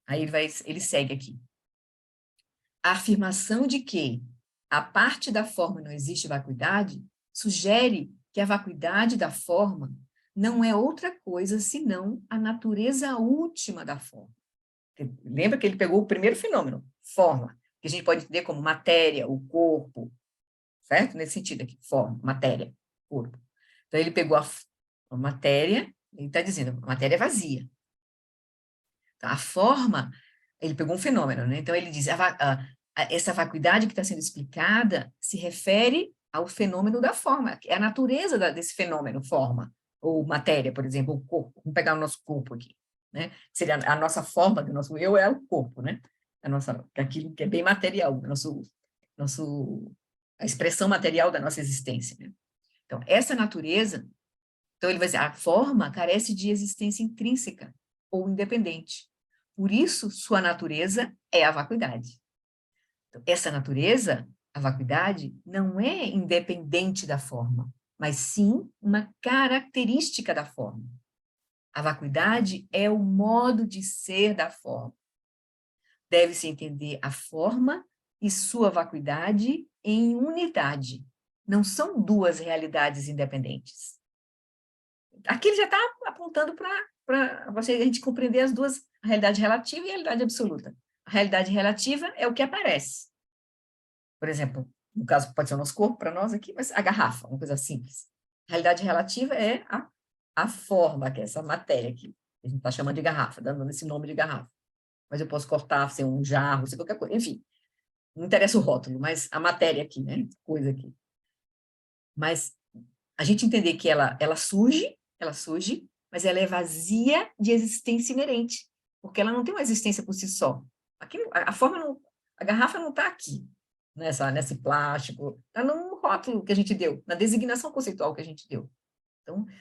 Aí ele segue aqui. A afirmação de que a parte da forma não existe vacuidade sugere que a vacuidade da forma não é outra coisa senão a natureza última da forma. Lembra que ele pegou o primeiro fenômeno, forma, que a gente pode entender como matéria, o corpo, certo? Nesse sentido aqui, forma, matéria, corpo. Então, ele pegou a matéria, ele está dizendo, a matéria é vazia. Então, a forma, ele pegou um fenômeno, né? Então, ele diz, essa vacuidade que está sendo explicada se refere ao fenômeno da forma, é a natureza desse fenômeno, forma, ou matéria, por exemplo, o corpo. Vamos pegar o nosso corpo aqui, né? Seria a nossa forma do nosso eu é o corpo, né? Aquilo que é bem material, a expressão material da nossa existência, né? Então, essa natureza, então ele vai dizer, a forma carece de existência intrínseca ou independente. Por isso, sua natureza é a vacuidade. Então, essa natureza, a vacuidade, não é independente da forma, mas sim uma característica da forma. A vacuidade é o modo de ser da forma. Deve-se entender a forma e sua vacuidade em unidade. Não são duas realidades independentes. Aqui ele já está apontando para a gente compreender as duas, a realidade relativa e a realidade absoluta. A realidade relativa é o que aparece. Por exemplo, no caso, pode ser o nosso corpo para nós aqui, mas a garrafa, uma coisa simples. A realidade relativa é a forma, que é essa matéria aqui. A gente está chamando de garrafa, dando esse nome de garrafa. Mas eu posso cortar, ser um jarro, ser qualquer coisa. Enfim, não interessa o rótulo, mas a matéria aqui, né? Coisa aqui. Mas a gente entender que ela surge, mas ela é vazia de existência inerente, porque ela não tem uma existência por si só. Aqui, a forma não, a garrafa não está aqui, nesse plástico, está no rótulo que a gente deu, na designação conceitual que a gente deu.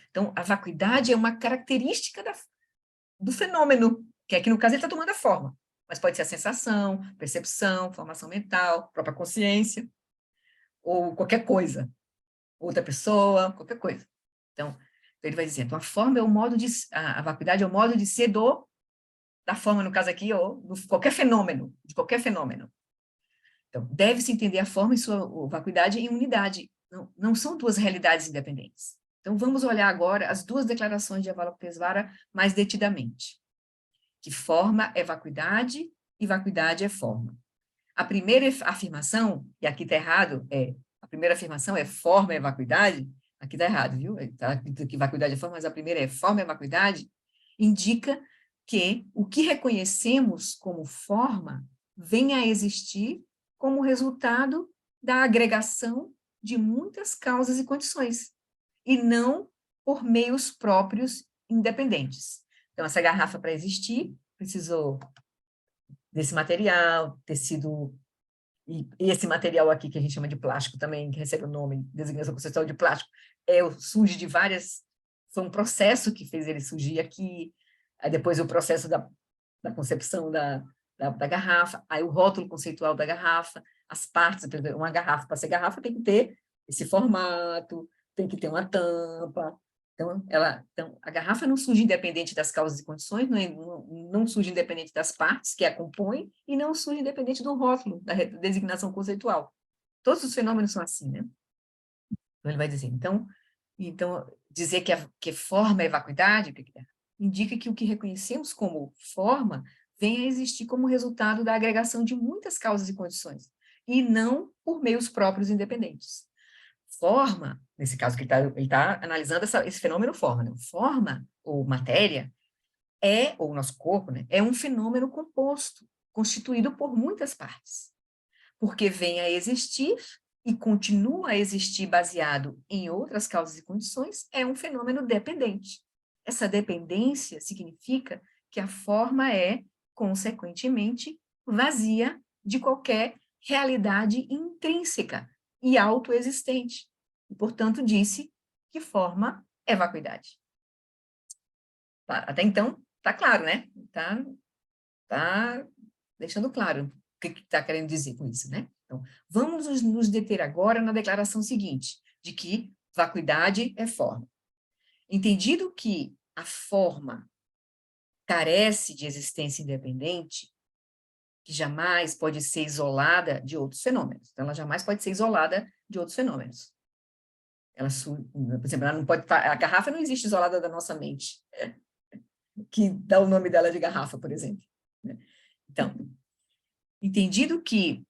Então a vacuidade é uma característica do fenômeno, que aqui no caso ele está tomando a forma, mas pode ser a sensação, percepção, formação mental, própria consciência, ou qualquer coisa, outra pessoa, qualquer coisa. Então ele vai dizer, então a forma é o modo de, a vacuidade é o modo de ser da forma, no caso aqui, ou de qualquer fenômeno. Então, deve-se entender a forma e sua vacuidade em unidade. Não são duas realidades independentes. Então, vamos olhar agora as duas declarações de Avalokitesvara mais detidamente. Que forma é vacuidade e vacuidade é forma. A primeira afirmação, e aqui está errado, a primeira afirmação é forma é vacuidade, aqui está errado, viu? Está que vacuidade é forma, mas a primeira é forma é vacuidade, indica que o que reconhecemos como forma vem a existir como resultado da agregação de muitas causas e condições, e não por meios próprios independentes. Então, essa garrafa, para existir, precisou desse material, tecido, e esse material aqui, que a gente chama de plástico também, que recebe o nome, designação conceitual de plástico, surge de várias, foi um processo que fez ele surgir aqui, aí depois o processo da concepção da garrafa, aí o rótulo conceitual da garrafa, as partes, uma garrafa, para ser garrafa tem que ter esse formato, tem que ter uma tampa. Então, a garrafa não surge independente das causas e condições, não surge independente das partes que a compõem, e não surge independente do rótulo, da designação conceitual. Todos os fenômenos são assim, né? Então, ele vai dizer, então dizer que forma é vacuidade, indica que o que reconhecemos como forma vem a existir como resultado da agregação de muitas causas e condições, e não por meios próprios independentes. Forma, nesse caso que ele tá analisando esse fenômeno forma, né? Forma, ou matéria, ou o nosso corpo, né? É um fenômeno composto, constituído por muitas partes, porque vem a existir e continua a existir baseado em outras causas e condições, é um fenômeno dependente. Essa dependência significa que a forma é, consequentemente, vazia de qualquer realidade intrínseca e autoexistente. E, portanto, disse que forma é vacuidade. Até então, está claro, né? Está deixando claro o que está querendo dizer com isso, né? Então, vamos nos deter agora na declaração seguinte, de que vacuidade é forma. Entendido que a forma carece de existência independente, que jamais pode ser isolada de outros fenômenos. Então, ela jamais pode ser isolada de outros fenômenos. Por exemplo, ela não pode a garrafa não existe isolada da nossa mente, que dá o nome dela de garrafa, por exemplo. Então, entendido que,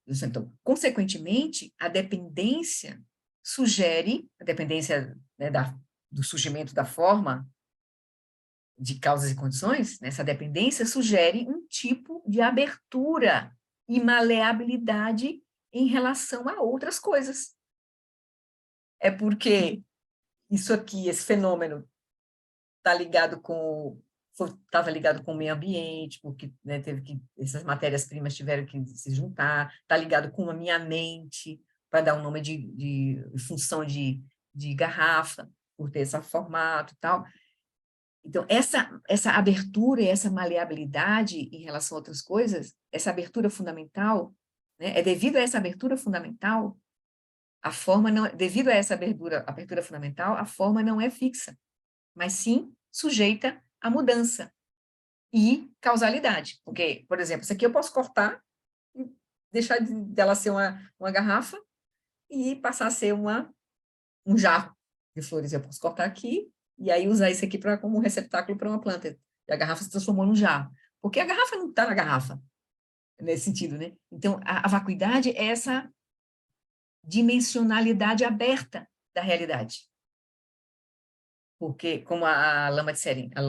então, consequentemente, a dependência sugere, a dependência, né, do surgimento da forma, de causas e condições, né, essa dependência sugere um tipo de abertura e maleabilidade em relação a outras coisas. É porque isso aqui, esse fenômeno, estava ligado com o meio ambiente, porque, né, essas matérias-primas tiveram que se juntar, está ligado com a minha mente, para dar um nome de função de garrafa, por ter esse formato e tal. Então, essa abertura e essa maleabilidade em relação a outras coisas, essa abertura fundamental, né, é devido a essa abertura fundamental, a forma não, devido a essa abertura fundamental, a forma não é fixa, mas sim sujeita à mudança e causalidade. Porque, por exemplo, isso aqui eu posso cortar e deixar dela ser uma garrafa e passar a ser um jarro de flores. Eu posso cortar aqui e aí usar isso aqui como receptáculo para uma planta. E a garrafa se transformou num jarro. Porque a garrafa não está na garrafa, nesse sentido, né? Então, a vacuidade é essa dimensionalidade aberta da realidade. Porque, como a Lama de Seren, a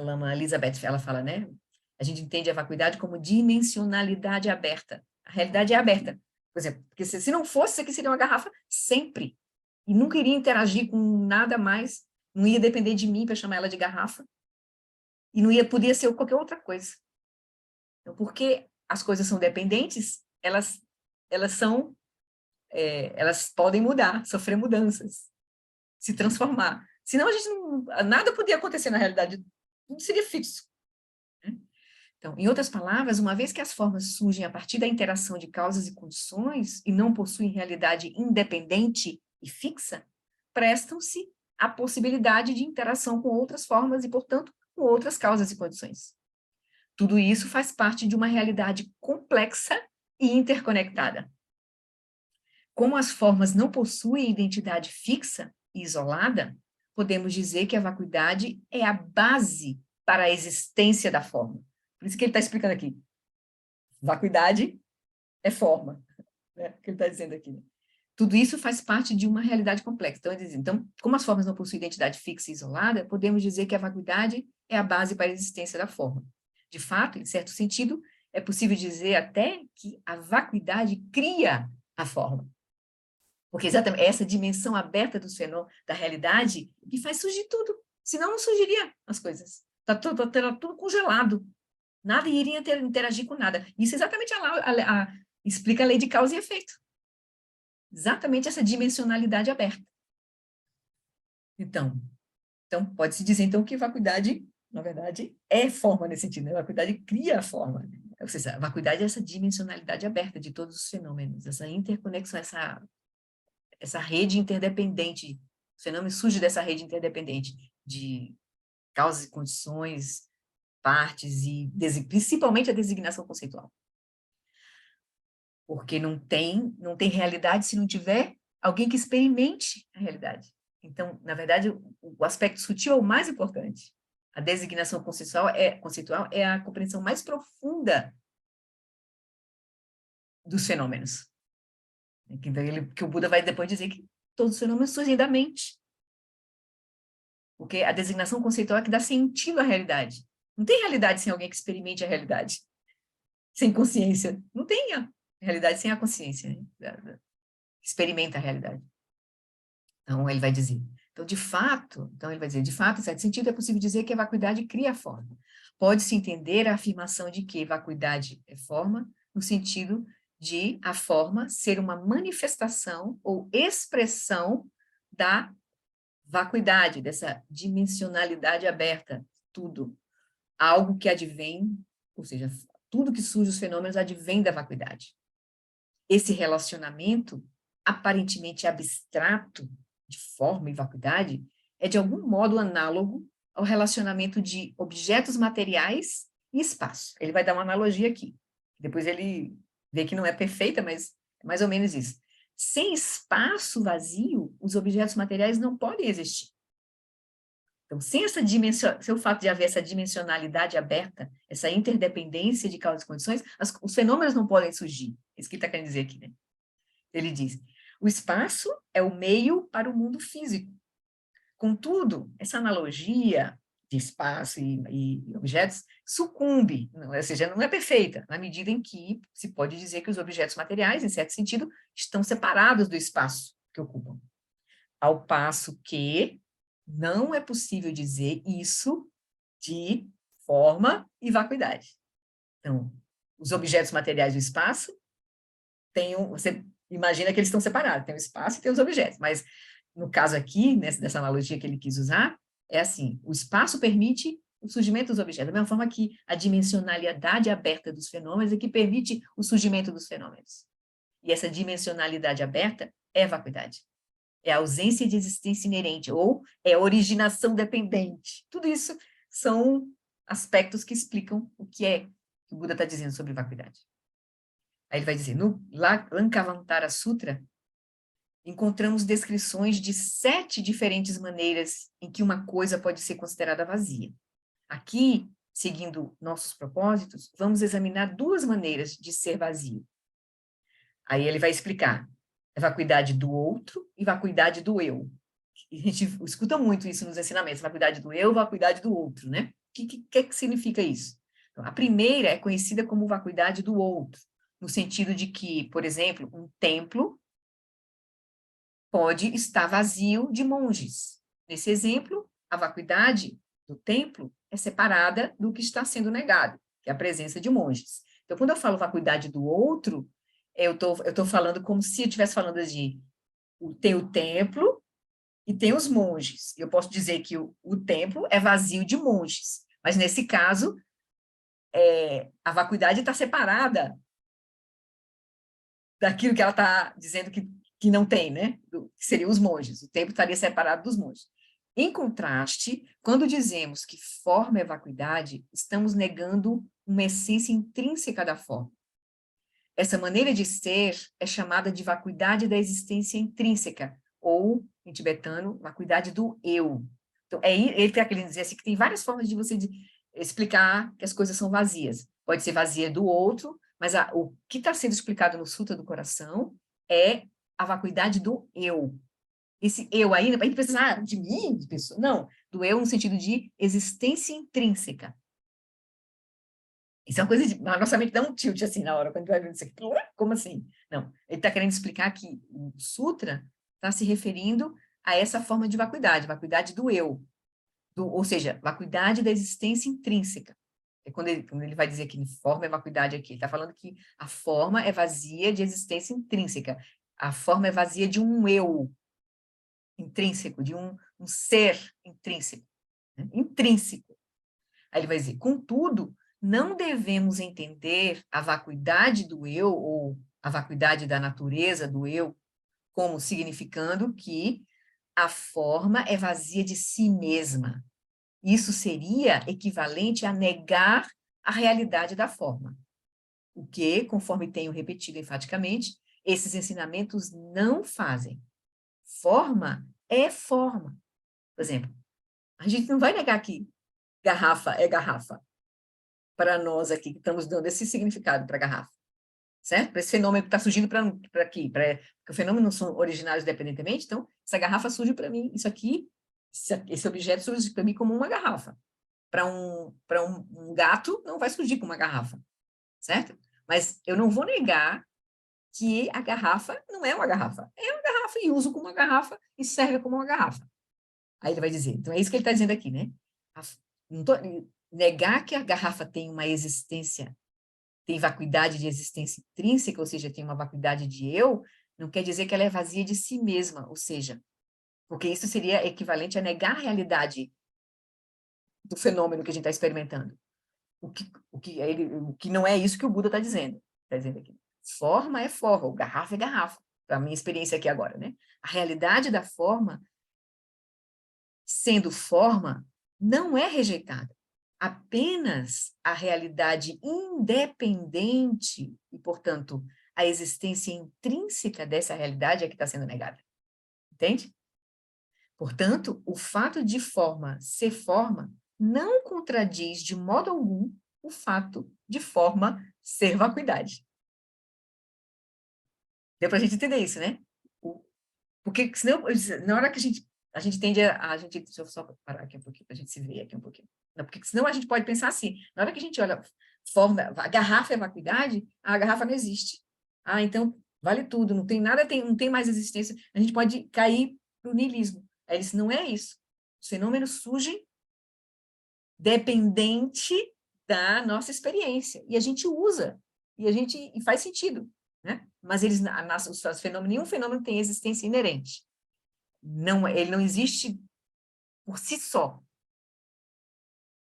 Lama Elizabeth, ela fala, né? A gente entende a vacuidade como dimensionalidade aberta. A realidade é aberta. Por exemplo, porque se não fosse, isso aqui seria uma garrafa sempre. E nunca iria interagir com nada mais, não ia depender de mim para chamar ela de garrafa, e podia ser qualquer outra coisa. Então, porque as coisas são dependentes, elas podem mudar, sofrer mudanças, se transformar. Senão nada podia acontecer na realidade, tudo seria fixo. Então, em outras palavras, uma vez que as formas surgem a partir da interação de causas e condições e não possuem realidade independente e fixa, prestam-se à possibilidade de interação com outras formas e, portanto, com outras causas e condições. Tudo isso faz parte de uma realidade complexa e interconectada. Como as formas não possuem identidade fixa e isolada, podemos dizer que a vacuidade é a base para a existência da forma. Por isso que ele está explicando aqui. Vacuidade é forma, né? O que ele está dizendo aqui. Né? Tudo isso faz parte de uma realidade complexa. Então, como as formas não possuem identidade fixa e isolada, podemos dizer que a vacuidade é a base para a existência da forma. De fato, em certo sentido, é possível dizer até que a vacuidade cria a forma. Porque exatamente essa dimensão aberta dos fenômenos, da realidade, que faz surgir tudo. Senão não surgiria as coisas. Está tudo congelado. Nada iria interagir com nada. Isso exatamente explica a lei de causa e efeito. Exatamente essa dimensionalidade aberta. Então pode-se dizer, então, que vacuidade, na verdade, é forma nesse sentido. Né? A vacuidade cria a forma. Né? Ou seja, a vacuidade é essa dimensionalidade aberta de todos os fenômenos, essa interconexão, essa rede interdependente. O fenômeno surge dessa rede interdependente de causas e condições, partes e principalmente a designação conceitual. Porque não tem realidade se não tiver alguém que experimente a realidade. Então, na verdade, o aspecto sutil é o mais importante. A designação conceitual é a compreensão mais profunda dos fenômenos. Então, que o Buda vai depois dizer que todos os fenômenos surgem da mente. Porque a designação conceitual é que dá sentido à realidade. Não tem realidade sem alguém que experimente a realidade. Sem consciência. Não tem a realidade sem a consciência. Né? Experimenta a realidade. Então, ele vai dizer. Então, ele vai dizer, de fato, em certo sentido, é possível dizer que a vacuidade cria a forma. Pode-se entender a afirmação de que vacuidade é forma, no sentido de a forma ser uma manifestação ou expressão da vacuidade, dessa dimensionalidade aberta, tudo. Algo que advém, ou seja, tudo que surge os fenômenos advém da vacuidade. Esse relacionamento, aparentemente abstrato, de forma e vacuidade, é de algum modo análogo ao relacionamento de objetos materiais e espaço. Ele vai dar uma analogia aqui. Depois ele vê que não é perfeita, mas é mais ou menos isso. Sem espaço vazio, os objetos materiais não podem existir. Então, sem o fato de haver essa dimensionalidade aberta, essa interdependência de causas e condições, os fenômenos não podem surgir. Isso que ele está querendo dizer aqui, né? Ele diz, o espaço é o meio para o mundo físico. Contudo, essa analogia de espaço e objetos sucumbe, ou seja, não é perfeita, na medida em que se pode dizer que os objetos materiais, em certo sentido, estão separados do espaço que ocupam. Ao passo que não é possível dizer isso de forma e vacuidade. Então, os objetos materiais do espaço você imagina que eles estão separados, tem o espaço e tem os objetos, mas no caso aqui, dessa analogia que ele quis usar, é assim, o espaço permite o surgimento dos objetos, da mesma forma que a dimensionalidade aberta dos fenômenos é que permite o surgimento dos fenômenos. E essa dimensionalidade aberta é vacuidade. É a ausência de existência inerente, ou é originação dependente. Tudo isso são aspectos que explicam o que o Buda está dizendo sobre vacuidade. Aí ele vai dizer, no Lankavatara Sutra, encontramos descrições de 7 diferentes maneiras em que uma coisa pode ser considerada vazia. Aqui, seguindo nossos propósitos, vamos examinar 2 maneiras de ser vazio. Aí ele vai explicar a vacuidade do outro e vacuidade do eu. A gente escuta muito isso nos ensinamentos, vacuidade do eu, vacuidade do outro, né? O que significa isso? Então, a primeira é conhecida como vacuidade do outro, no sentido de que, por exemplo, um templo pode estar vazio de monges. Nesse exemplo, a vacuidade do templo é separada do que está sendo negado, que é a presença de monges. Então, quando eu falo vacuidade do outro, eu tô falando como se eu estivesse falando de tem o templo e tem os monges. Eu posso dizer que o templo é vazio de monges, mas nesse caso, a vacuidade está separada daquilo que ela está dizendo que não tem, né? Que seriam os monges. O templo estaria separado dos monges. Em contraste, quando dizemos que forma é vacuidade, estamos negando uma essência intrínseca da forma. Essa maneira de ser é chamada de vacuidade da existência intrínseca, ou, em tibetano, vacuidade do eu. Então, ele está querendo dizer assim, que tem várias formas de você explicar que as coisas são vazias. Pode ser vazia do outro, mas o que está sendo explicado no Sutra do Coração é a vacuidade do eu. Esse eu aí, a gente pensa, de mim, de pessoa. Não, do eu no sentido de existência intrínseca. Isso é uma coisa a nossa mente dá um tilt assim na hora, quando vai vendo isso aqui. Como assim? Não, ele está querendo explicar que o Sutra está se referindo a essa forma de vacuidade do eu. Ou seja, vacuidade da existência intrínseca. É quando ele vai dizer que forma é vacuidade aqui, ele está falando que a forma é vazia de existência intrínseca. A forma é vazia de um eu intrínseco, de um ser intrínseco. Né? Intrínseco. Aí ele vai dizer, contudo, não devemos entender a vacuidade do eu, ou a vacuidade da natureza do eu, como significando que a forma é vazia de si mesma. Isso seria equivalente a negar a realidade da forma. O que, conforme tenho repetido enfaticamente, esses ensinamentos não fazem. Forma é forma. Por exemplo, a gente não vai negar que garrafa é garrafa. Para nós aqui, que estamos dando esse significado para a garrafa. Certo? Para esse fenômeno que está surgindo para aqui. Porque os fenômenos não são originários independentemente, então, essa garrafa surge para mim. Isso aqui, esse objeto surge para mim como uma garrafa. Para um gato, não vai surgir como uma garrafa. Certo? Mas eu não vou negar que a garrafa não é uma garrafa. É uma garrafa e uso como uma garrafa e serve como uma garrafa. Aí ele vai dizer, então é isso que ele está dizendo aqui, né? Negar que a garrafa tem uma existência, tem vacuidade de existência intrínseca, ou seja, tem uma vacuidade de eu, não quer dizer que ela é vazia de si mesma, ou seja, porque isso seria equivalente a negar a realidade do fenômeno que a gente está experimentando. O que não é isso que o Buda está dizendo. Está dizendo aqui. Forma é forma, garrafa é garrafa. Para a minha experiência aqui agora, né? A realidade da forma, sendo forma, não é rejeitada. apenas a realidade independente e, portanto, a existência intrínseca dessa realidade é que está sendo negada. Entende? Portanto, o fato de forma ser forma não contradiz de modo algum o fato de forma ser vacuidade. Deu para a gente entender isso, né? Porque senão, na hora que a gente tende a gente, deixa eu só parar aqui um pouquinho, para a gente se ver aqui um pouquinho. Não, porque senão a gente pode pensar assim, na hora que a gente olha, a garrafa é vacuidade, a garrafa não existe. Ah, então vale tudo, não tem nada, não tem mais existência. A gente pode cair para o niilismo. Aí ele disse, não é isso. Os fenômenos surgem dependente da nossa experiência. E a gente usa, e faz sentido, né? Mas os fenômenos, nenhum fenômeno tem existência inerente. Não, ele não existe por si só.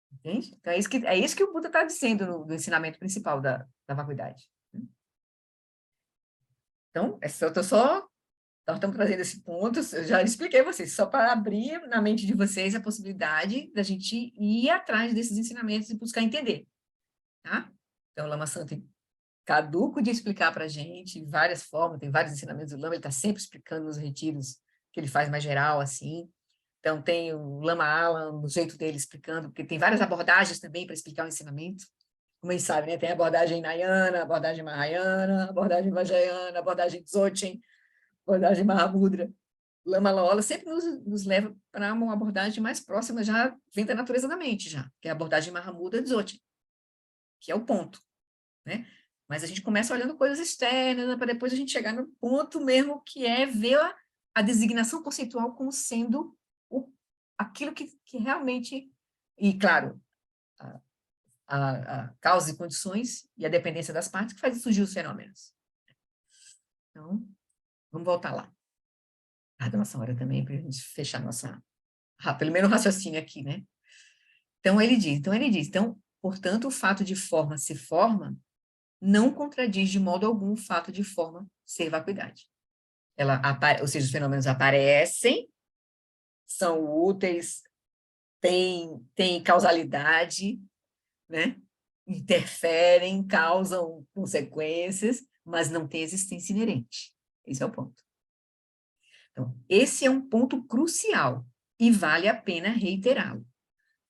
Entende? Então, é isso que o Buda está dizendo no ensinamento principal da vacuidade. Então, nós estamos trazendo esse ponto, eu já expliquei a vocês, só para abrir na mente de vocês a possibilidade da gente ir atrás desses ensinamentos e buscar entender. Tá? Então, o Lama Santo caduco de explicar para a gente, de várias formas, tem vários ensinamentos do Lama, ele está sempre explicando nos retiros que ele faz mais geral, assim. Então, tem o Lama Alan, no jeito dele explicando, porque tem várias abordagens também para explicar o ensinamento. Como eles sabem, né? Tem a abordagem Nayana, a abordagem Mahayana, a abordagem Vajrayana, a abordagem Dzogchen, a abordagem Mahamudra. O Lama Laola sempre nos leva para uma abordagem mais próxima, já vem da natureza da mente, já, que é a abordagem Mahamudra Dzogchen, que é o ponto, né? Mas a gente começa olhando coisas externas, para depois a gente chegar no ponto mesmo, que é ver a designação conceitual como sendo aquilo que realmente... E, claro, a causa e condições e a dependência das partes que faz surgir os fenômenos. Então, vamos voltar lá. Da nossa hora também, para a gente fechar pelo menos o raciocínio aqui, né? Então, ele diz, portanto, o fato de forma ser forma não contradiz de modo algum o fato de forma ser vacuidade. Ou seja, os fenômenos aparecem, são úteis, têm causalidade, né? Interferem, causam consequências, mas não têm existência inerente. Esse é o ponto. Então, esse é um ponto crucial e vale a pena reiterá-lo.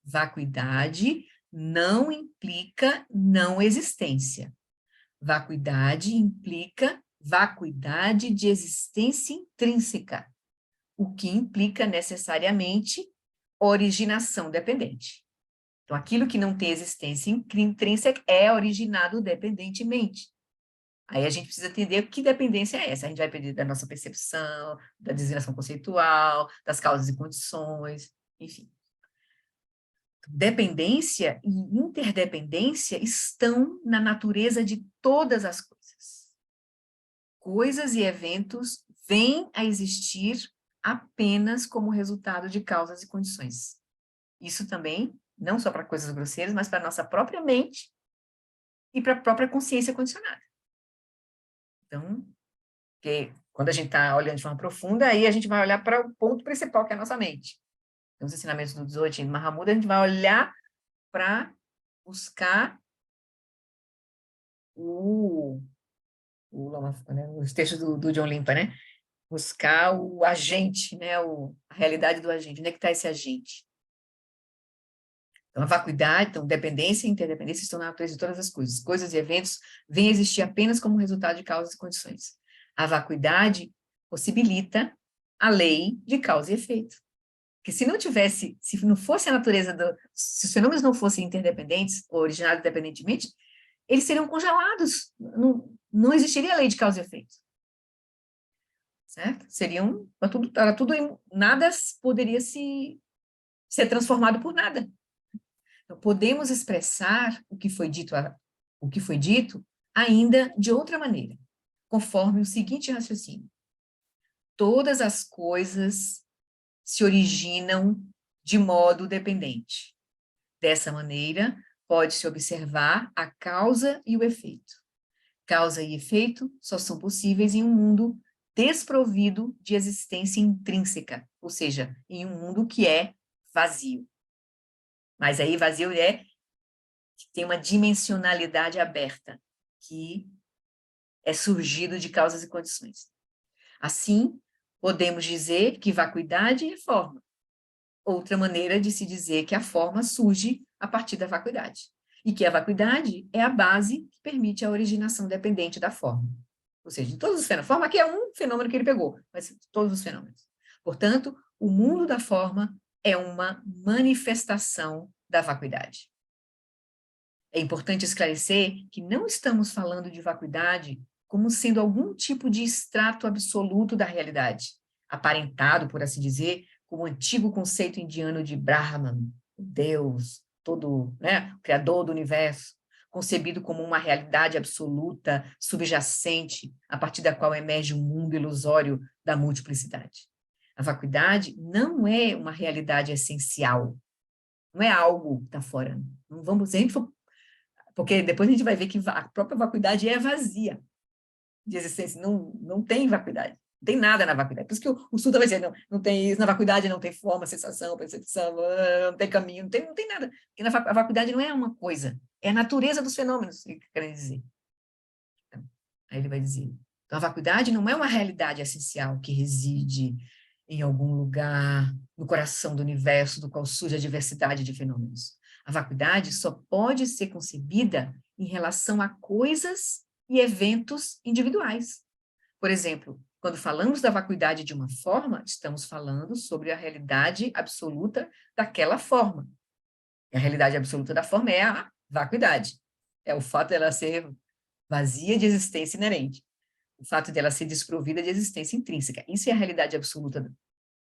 Vacuidade não implica não existência. Vacuidade implica vacuidade de existência intrínseca, o que implica necessariamente originação dependente. Então, aquilo que não tem existência intrínseca é originado dependentemente. Aí a gente precisa entender que dependência é essa. A gente vai depender da nossa percepção, da designação conceitual, das causas e condições, enfim. Dependência e interdependência estão na natureza de todas as coisas. Coisas e eventos vêm a existir apenas como resultado de causas e condições. Isso também, não só para coisas grosseiras, mas para a nossa própria mente e para a própria consciência condicionada. Então, porque quando a gente está olhando de forma profunda, aí a gente vai olhar para o ponto principal, que é a nossa mente. Então, os ensinamentos do Dzogchen e do Mahamudra, a gente vai olhar para buscar os textos do John Limpa, né? Buscar o agente, né? A realidade do agente. Onde é que está esse agente? Então, a vacuidade, então, dependência e interdependência estão na natureza de todas as coisas. Coisas e eventos vêm a existir apenas como resultado de causas e condições. A vacuidade possibilita a lei de causa e efeito. Porque se não fosse a natureza, se os fenômenos não fossem interdependentes ou originados independentemente, eles seriam congelados, não existiria a lei de causa e efeito. Certo? Nada poderia ser transformado por nada. Então, podemos expressar o que foi dito ainda de outra maneira, conforme o seguinte raciocínio. Todas as coisas se originam de modo dependente. Dessa maneira, pode-se observar a causa e o efeito. Causa e efeito só são possíveis em um mundo desprovido de existência intrínseca, ou seja, em um mundo que é vazio. Mas aí vazio é que tem uma dimensionalidade aberta, que é surgido de causas e condições. Assim, podemos dizer que vacuidade é forma. Outra maneira de se dizer que a forma surge a partir da vacuidade. E que a vacuidade é a base que permite a originação dependente da forma. Ou seja, de todos os fenômenos. A forma aqui é um fenômeno que ele pegou, mas de todos os fenômenos. Portanto, o mundo da forma é uma manifestação da vacuidade. É importante esclarecer que não estamos falando de vacuidade como sendo algum tipo de extrato absoluto da realidade, aparentado, por assim dizer, como o antigo conceito indiano de Brahman, Deus, todo, né, o criador do universo, concebido como uma realidade absoluta, subjacente, a partir da qual emerge um mundo ilusório da multiplicidade. A vacuidade não é uma realidade essencial, não é algo que está fora. Não vamos, se a gente for, porque depois a gente vai ver que a própria vacuidade é vazia de existência, não tem vacuidade. Não tem nada na vacuidade. Por isso que o Suda vai dizer, não tem isso, na vacuidade não tem forma, sensação, percepção, não tem caminho, não tem nada. Porque a vacuidade não é uma coisa, é a natureza dos fenômenos, que querem dizer. Então, aí ele vai dizer, então a vacuidade não é uma realidade essencial que reside em algum lugar no coração do universo, do qual surge a diversidade de fenômenos. A vacuidade só pode ser concebida em relação a coisas e eventos individuais. Por exemplo, quando falamos da vacuidade de uma forma, estamos falando sobre a realidade absoluta daquela forma. E a realidade absoluta da forma é a vacuidade. É o fato dela ser vazia de existência inerente. O fato dela ser desprovida de existência intrínseca. Isso é a realidade absoluta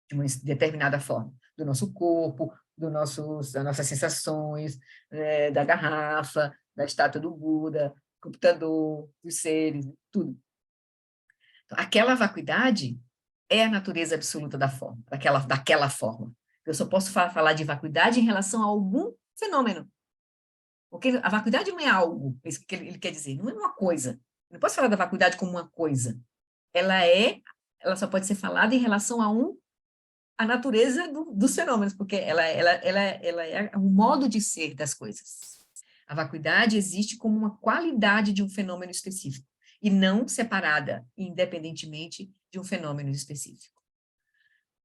de uma determinada forma. Do nosso corpo, das nossas sensações, da garrafa, da estátua do Buda, do computador, dos seres, tudo. Aquela vacuidade é a natureza absoluta da forma, daquela forma. Eu só posso falar de vacuidade em relação a algum fenômeno. Porque a vacuidade não é algo, é isso que ele quer dizer, não é uma coisa. Eu não posso falar da vacuidade como uma coisa. Ela só pode ser falada em relação a natureza dos fenômenos, porque ela é o modo de ser das coisas. A vacuidade existe como uma qualidade de um fenômeno específico, e não separada, independentemente de um fenômeno específico.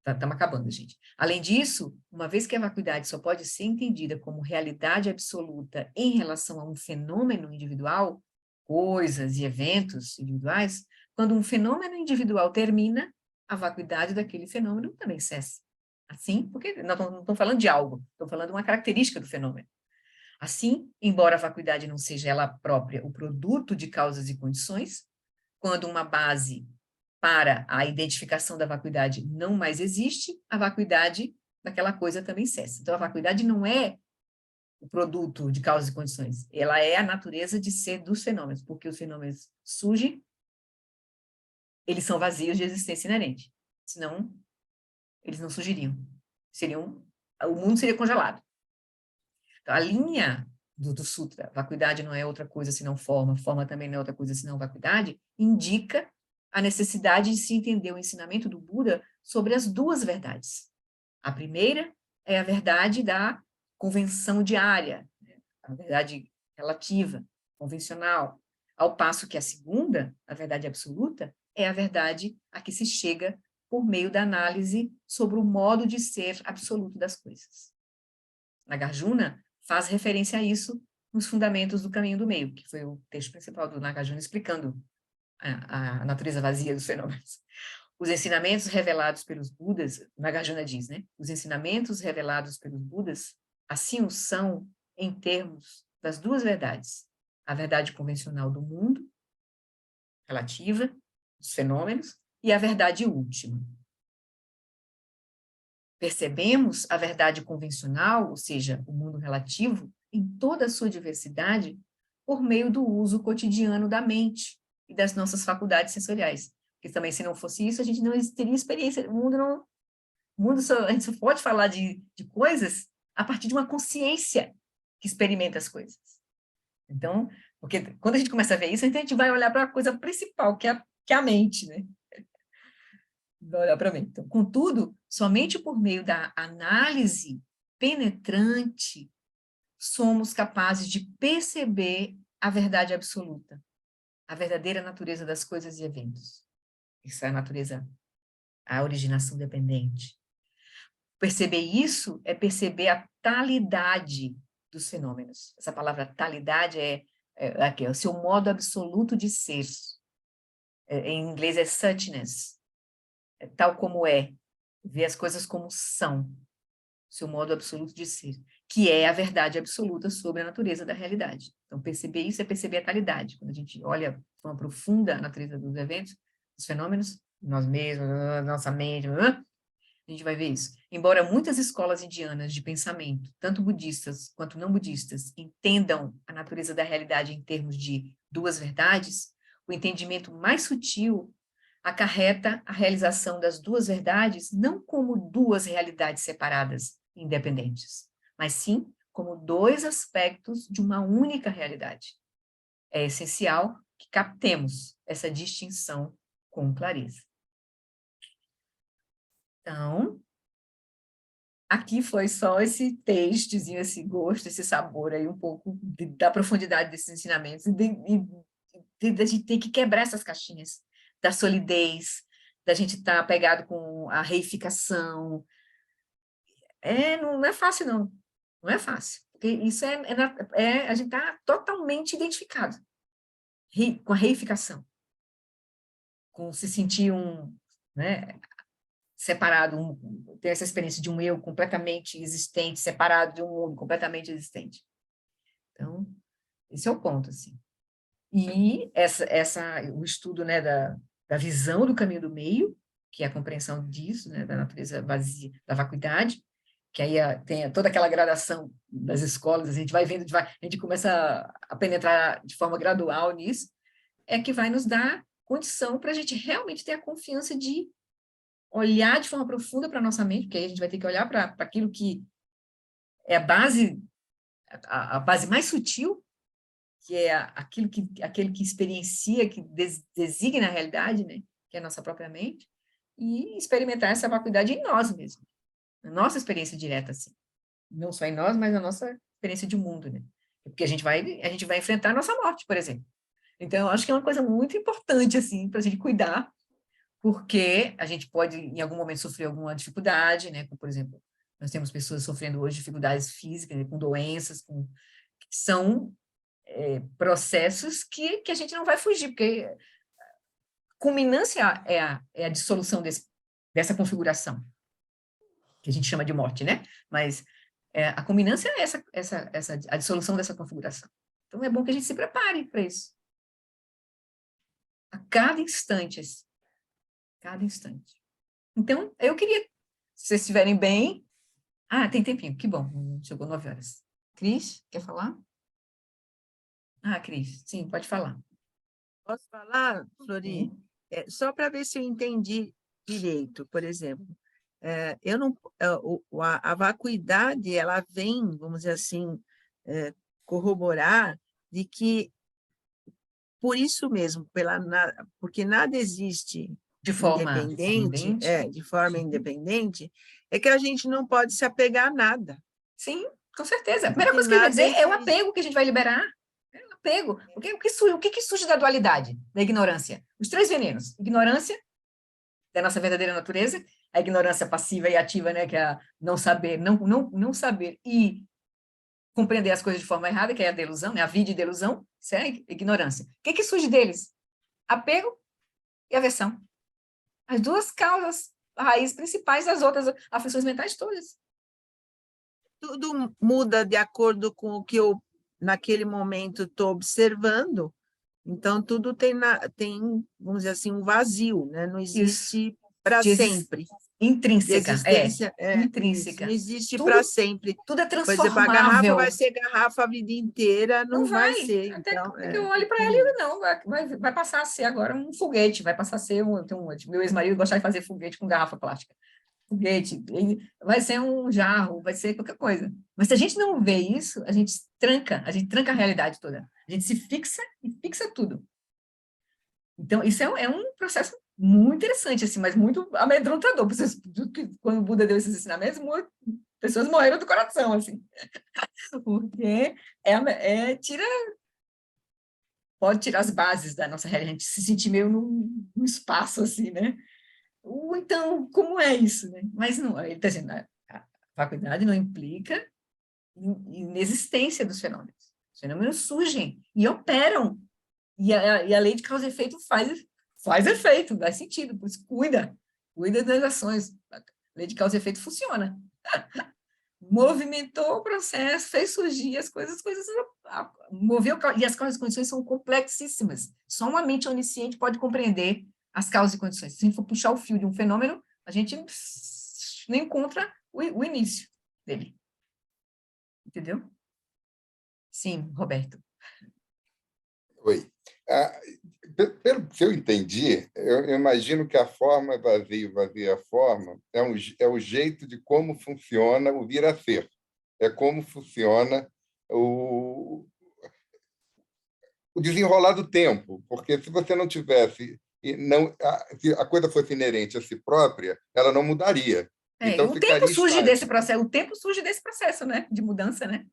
Estamos acabando, gente. Além disso, uma vez que a vacuidade só pode ser entendida como realidade absoluta em relação a um fenômeno individual, coisas e eventos individuais, quando um fenômeno individual termina, a vacuidade daquele fenômeno também cessa. Assim, porque não estou falando de algo, estou falando de uma característica do fenômeno. Assim, embora a vacuidade não seja ela própria o produto de causas e condições, quando uma base para a identificação da vacuidade não mais existe, a vacuidade daquela coisa também cessa. Então, a vacuidade não é o produto de causas e condições, ela é a natureza de ser dos fenômenos, porque os fenômenos surgem, eles são vazios de existência inerente, senão eles não surgiriam. O mundo seria congelado. Então, a linha do sutra, vacuidade não é outra coisa senão forma, forma também não é outra coisa senão vacuidade, indica a necessidade de se entender o ensinamento do Buda sobre as duas verdades. A primeira é a verdade da convenção diária, a verdade relativa, convencional, ao passo que a segunda, a verdade absoluta, é a verdade a que se chega por meio da análise sobre o modo de ser absoluto das coisas. Nagarjuna faz referência a isso nos Fundamentos do Caminho do Meio, que foi o texto principal do Nagarjuna explicando a natureza vazia dos fenômenos. Os ensinamentos revelados pelos Budas, Nagarjuna diz, né? Os ensinamentos revelados pelos Budas, assim o são em termos das duas verdades. A verdade convencional do mundo, relativa, dos fenômenos, e a verdade última. Percebemos a verdade convencional, ou seja, o mundo relativo, em toda a sua diversidade, por meio do uso cotidiano da mente e das nossas faculdades sensoriais. Porque também, se não fosse isso, a gente não teria experiência. A gente só pode falar de coisas a partir de uma consciência que experimenta as coisas. Então, porque quando a gente começa a ver isso, a gente vai olhar para a coisa principal, que é a mente, né? Vai olhar para mim. Então, contudo, somente por meio da análise penetrante somos capazes de perceber a verdade absoluta, a verdadeira natureza das coisas e eventos. Isso é a natureza, a originação dependente. Perceber isso é perceber a talidade dos fenômenos. Essa palavra talidade é o seu modo absoluto de ser. Em inglês é suchness, tal como é, ver as coisas como são, seu modo absoluto de ser, que é a verdade absoluta sobre a natureza da realidade. Então, perceber isso é perceber a talidade. Quando a gente olha de forma profunda a natureza dos eventos, dos fenômenos, nós mesmos, nossa mente, a gente vai ver isso. Embora muitas escolas indianas de pensamento, tanto budistas quanto não budistas, entendam a natureza da realidade em termos de duas verdades, o entendimento mais sutil acarreta a realização das duas verdades não como duas realidades separadas, independentes, mas sim como dois aspectos de uma única realidade. É essencial que captemos essa distinção com clareza. Então, aqui foi só esse tastezinho, esse gosto, esse sabor aí, um pouco da profundidade desses ensinamentos, e da gente ter que quebrar essas caixinhas, da solidez, da gente estar apegado com a reificação. Não é fácil, não. Não é fácil. Porque isso a gente está totalmente identificado com a reificação, com se sentir né, separado, ter essa experiência de um eu completamente existente, separado de um mundo completamente existente. Então, esse é o ponto, assim. E o estudo, né, da visão do caminho do meio, que é a compreensão disso, né, da natureza vazia, da vacuidade, que aí tem toda aquela gradação das escolas, a gente vai vendo, a gente começa a penetrar de forma gradual nisso, é que vai nos dar condição para a gente realmente ter a confiança de olhar de forma profunda para a nossa mente, porque aí a gente vai ter que olhar para aquilo que é a base mais sutil, que é aquele que experiencia, que designa a realidade, né? Que é a nossa própria mente, e experimentar essa vacuidade em nós mesmos, na nossa experiência direta, assim. Não só em nós, mas na nossa experiência de mundo, né? Porque a gente vai enfrentar a nossa morte, por exemplo. Então, eu acho que é uma coisa muito importante, assim, para a gente cuidar, porque a gente pode, em algum momento, sofrer alguma dificuldade, né? Como, por exemplo, nós temos pessoas sofrendo hoje dificuldades físicas, né? Com doenças, que são processos que a gente não vai fugir, porque culminância é a dissolução dessa configuração, que a gente chama de morte, né? Mas a culminância é a dissolução dessa configuração. Então, é bom que a gente se prepare para isso. A cada instante, assim. Cada instante. Então, eu queria, se vocês estiverem bem... tem tempinho, que bom, chegou 9 horas. Cris, quer falar? Cris, sim, pode falar. Posso falar, Flori? Só para ver se eu entendi direito, por exemplo, a vacuidade, ela vem, vamos dizer assim, corroborar de que, por isso mesmo, porque nada existe de forma independente, de forma independente, é que a gente não pode se apegar a nada. Sim, com certeza. A primeira coisa que eu ia dizer é o apego que a gente vai liberar. É o apego. O que surge da dualidade, da ignorância? Os 3 venenos. Ignorância da nossa verdadeira natureza, a ignorância passiva e ativa, né, que é a não saber, não saber e compreender as coisas de forma errada, que é a delusão, né, a vida de delusão, isso é ignorância. O que surge deles? Apego e aversão. As duas causas, raízes principais das outras aflições mentais todas. Tudo muda de acordo com o que eu, naquele momento, estou observando. Então, tudo tem, vamos dizer assim, um vazio, né? Não existe para sempre. Intrínseca. Intrínseca. Não existe para sempre. Tudo é transformável. Por exemplo, a garrafa vai ser garrafa a vida inteira, não vai ser. Até então, que eu olhe para ela e não, vai passar a ser agora um foguete, vai passar a ser meu ex-marido gostava de fazer foguete com garrafa plástica. Foguete, vai ser um jarro, vai ser qualquer coisa. Mas se a gente não vê isso, a gente tranca a realidade toda. A gente se fixa e fixa tudo. Então, isso é um processo muito interessante, assim, mas muito amedrontador. Quando o Buda deu esses ensinamentos, pessoas morreram do coração, assim. isso, porque pode tirar as bases da nossa realidade, a gente se sentir meio num espaço assim, né? Ou então, como é isso, né? Mas não, ele está dizendo, a vacuidade não implica inexistência dos fenômenos. Os fenômenos surgem e operam, e a lei de causa e efeito faz efeito, dá sentido, por isso cuida das ações. A lei de causa e efeito funciona. Movimentou o processo, fez surgir as coisas moveu, e as causas e condições são complexíssimas. Só uma mente onisciente pode compreender as causas e condições. Se a gente for puxar o fio de um fenômeno, a gente não encontra o início dele. Entendeu? Sim, Roberto. Oi. Pelo que eu entendi, eu imagino que a forma vazia forma é o jeito de como funciona o vir a ser. É como funciona o desenrolar do tempo. Porque se você não tivesse, se a coisa fosse inerente a si própria, ela não mudaria. Então, o tempo surge desse processo, o tempo surge desse processo, né, de mudança, né?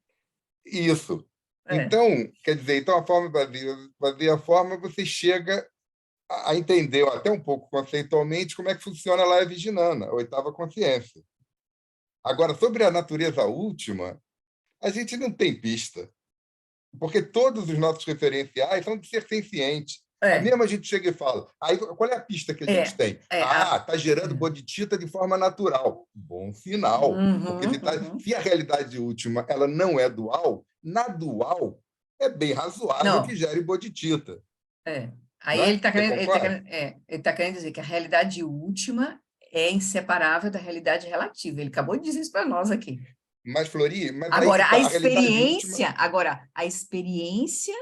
Isso. Então, quer dizer, a forma vazia forma, você chega a entender até um pouco conceitualmente como é que funciona lá a Viginana, a oitava consciência. Agora, sobre a natureza última, a gente não tem pista, porque todos os nossos referenciais são de ser senciente. Mesmo a gente chega e fala, aí qual é a pista que a gente tem? Está gerando bodhicitta de forma natural. Bom sinal. Porque se a realidade última ela não é dual, na dual é bem razoável que gere bodhicitta. Aí ele está querendo dizer que a realidade última é inseparável da realidade relativa. Ele acabou de dizer isso para nós aqui. Mas, Flori, agora, a experiência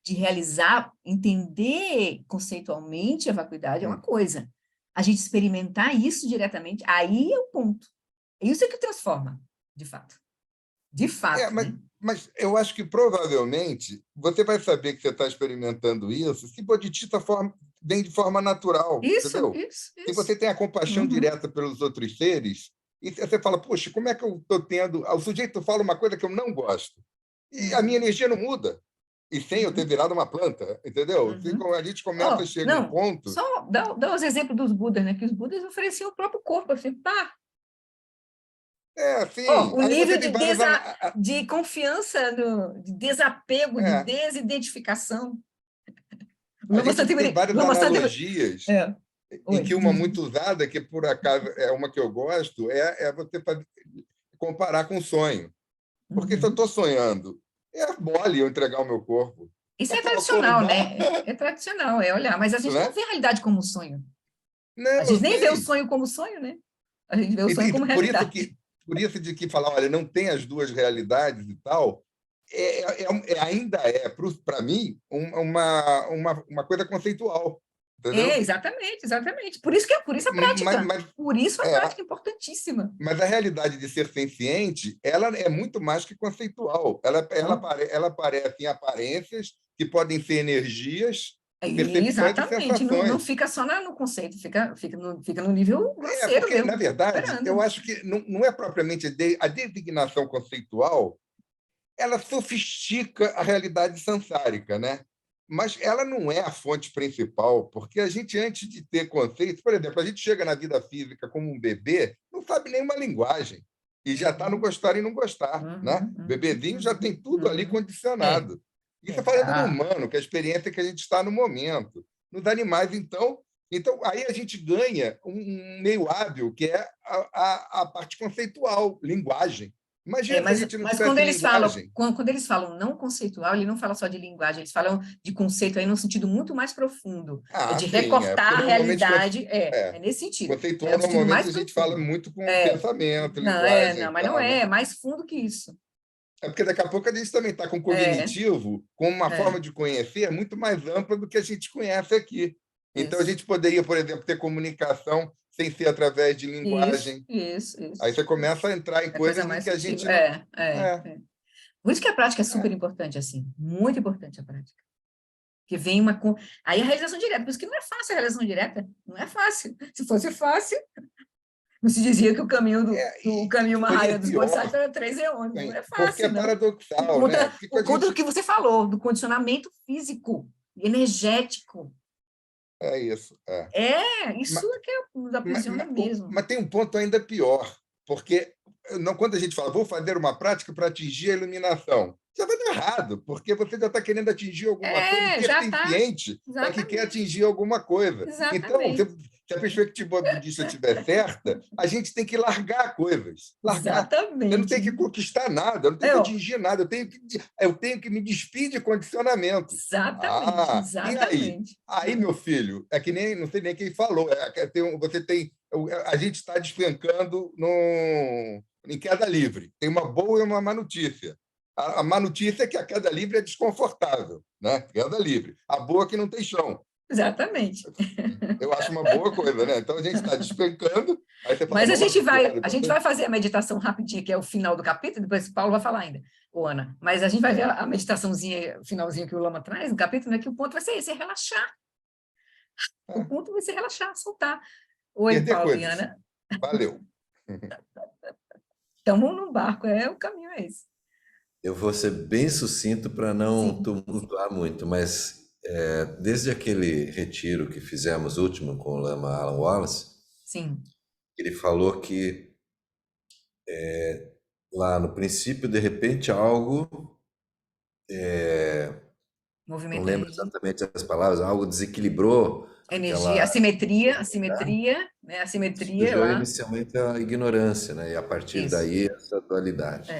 de realizar, entender conceitualmente a vacuidade é uma coisa. A gente experimentar isso diretamente, aí é o ponto. Isso é que transforma, de fato. De fato, mas eu acho que, provavelmente, você vai saber que você está experimentando isso se bodhicitta vem de forma natural, entendeu? Se você tem a compaixão direta pelos outros seres, e você fala, poxa, como é que eu estou tendo... O sujeito fala uma coisa que eu não gosto, e a minha energia não muda, e sem eu ter virado uma planta, entendeu? A gente começa a chegar num ponto... Só dá os exemplos dos Budas, né? Que os Budas ofereciam o próprio corpo, assim, pá! Sim. O nível de confiança, de desapego, de desidentificação. A gente tem várias analogias, em que uma muito usada, que por acaso é uma que eu gosto, é você comparar com o sonho. Porque se eu estou sonhando, é mole eu entregar o meu corpo. Isso é tradicional, né? É tradicional, olhar. Mas a gente não vê a realidade como sonho. Não, a gente nem vê o sonho como sonho, né? A gente vê o sonho como realidade. Por isso de que falar, olha, não tem as duas realidades e tal, ainda é, para mim, uma coisa conceitual. Entendeu? Exatamente. Por isso a prática. Por isso a prática é importantíssima. Mas a realidade de ser senciente, ela é muito mais que conceitual. Ela aparece em aparências que podem ser energias, exatamente. Não fica só no conceito, fica no nível grosseiro. Porque, na verdade, eu acho que não é propriamente a designação conceitual, ela sofistica a realidade sansárica, né? Mas ela não é a fonte principal, porque a gente, antes de ter conceitos, por exemplo, a gente chega na vida física como um bebê, não sabe nenhuma linguagem, e já está no gostar e não gostar. Né? O bebezinho já tem tudo ali condicionado. Isso é falando no humano, que é a experiência que a gente está no momento. Nos animais, então aí a gente ganha um meio hábil, que é a parte conceitual, linguagem. Imagina se a gente não tivesse linguagem. Quando eles falam não conceitual, ele não fala só de linguagem, eles falam de conceito aí num sentido muito mais profundo, de recortar a realidade, nesse sentido. Conceitual, normalmente, a gente fala muito com pensamento, linguagem. Mas não é mais fundo que isso. É porque daqui a pouco a gente também está com cognitivo, com uma forma de conhecer muito mais ampla do que a gente conhece aqui. Então, a gente poderia, por exemplo, ter comunicação sem ser através de linguagem. Isso. Aí você começa a entrar em coisas que a gente não... Por isso que a prática é super importante, assim, muito importante a prática. Porque vem aí a realização direta, por isso que não é fácil a realização direta, não é fácil. Se fosse fácil, Não se dizia que o caminho E caminho coisa Mahavira dos pior, Bodhisattvas era 3 eões. Não é porque é fácil, não. paradoxal, né? Por conta do que você falou, do condicionamento físico, energético. É isso. Isso é que nos aprisiona mesmo. Mas tem um ponto ainda pior, porque quando a gente fala, vou fazer uma prática para atingir a iluminação, já vai dar errado, porque você já está querendo atingir alguma coisa, Já está. persistente é que quer atingir alguma coisa. Então, se a perspectiva budista estiver certa, a gente tem que largar coisas. Largar. Exatamente. Eu não tenho que conquistar nada, eu não tenho que atingir nada, eu tenho que me despir de condicionamentos. Exatamente, exatamente. E aí, meu filho, é que nem, não sei nem quem falou, a gente está despencando em queda livre. Tem uma boa e uma má notícia. A má notícia é que a queda livre é desconfortável, né? Queda livre. A boa é que não tem chão. Exatamente. Eu acho uma boa coisa, né? Então a gente está despencando. Aí você fala, mas a gente vai fazer a meditação rapidinho, que é o final do capítulo, depois o Paulo vai falar ainda, ou Ana. Mas a gente vai ver a meditaçãozinha, o finalzinho que o Lama traz no capítulo, né? Que o ponto vai ser esse, é relaxar. O ponto vai ser relaxar, soltar. Oi, perder Paulo coisas. e Ana. Valeu. Estamos num barco, o caminho é esse. Eu vou ser bem sucinto para não tumultuar muito, mas desde aquele retiro que fizemos último com o Lama Alan Wallace, Sim. ele falou que lá no princípio, de repente, algo, não lembro exatamente as palavras, algo desequilibrou energia, assimetria, né? Assimetria surgiu lá. inicialmente a ignorância, né? E a partir daí essa dualidade.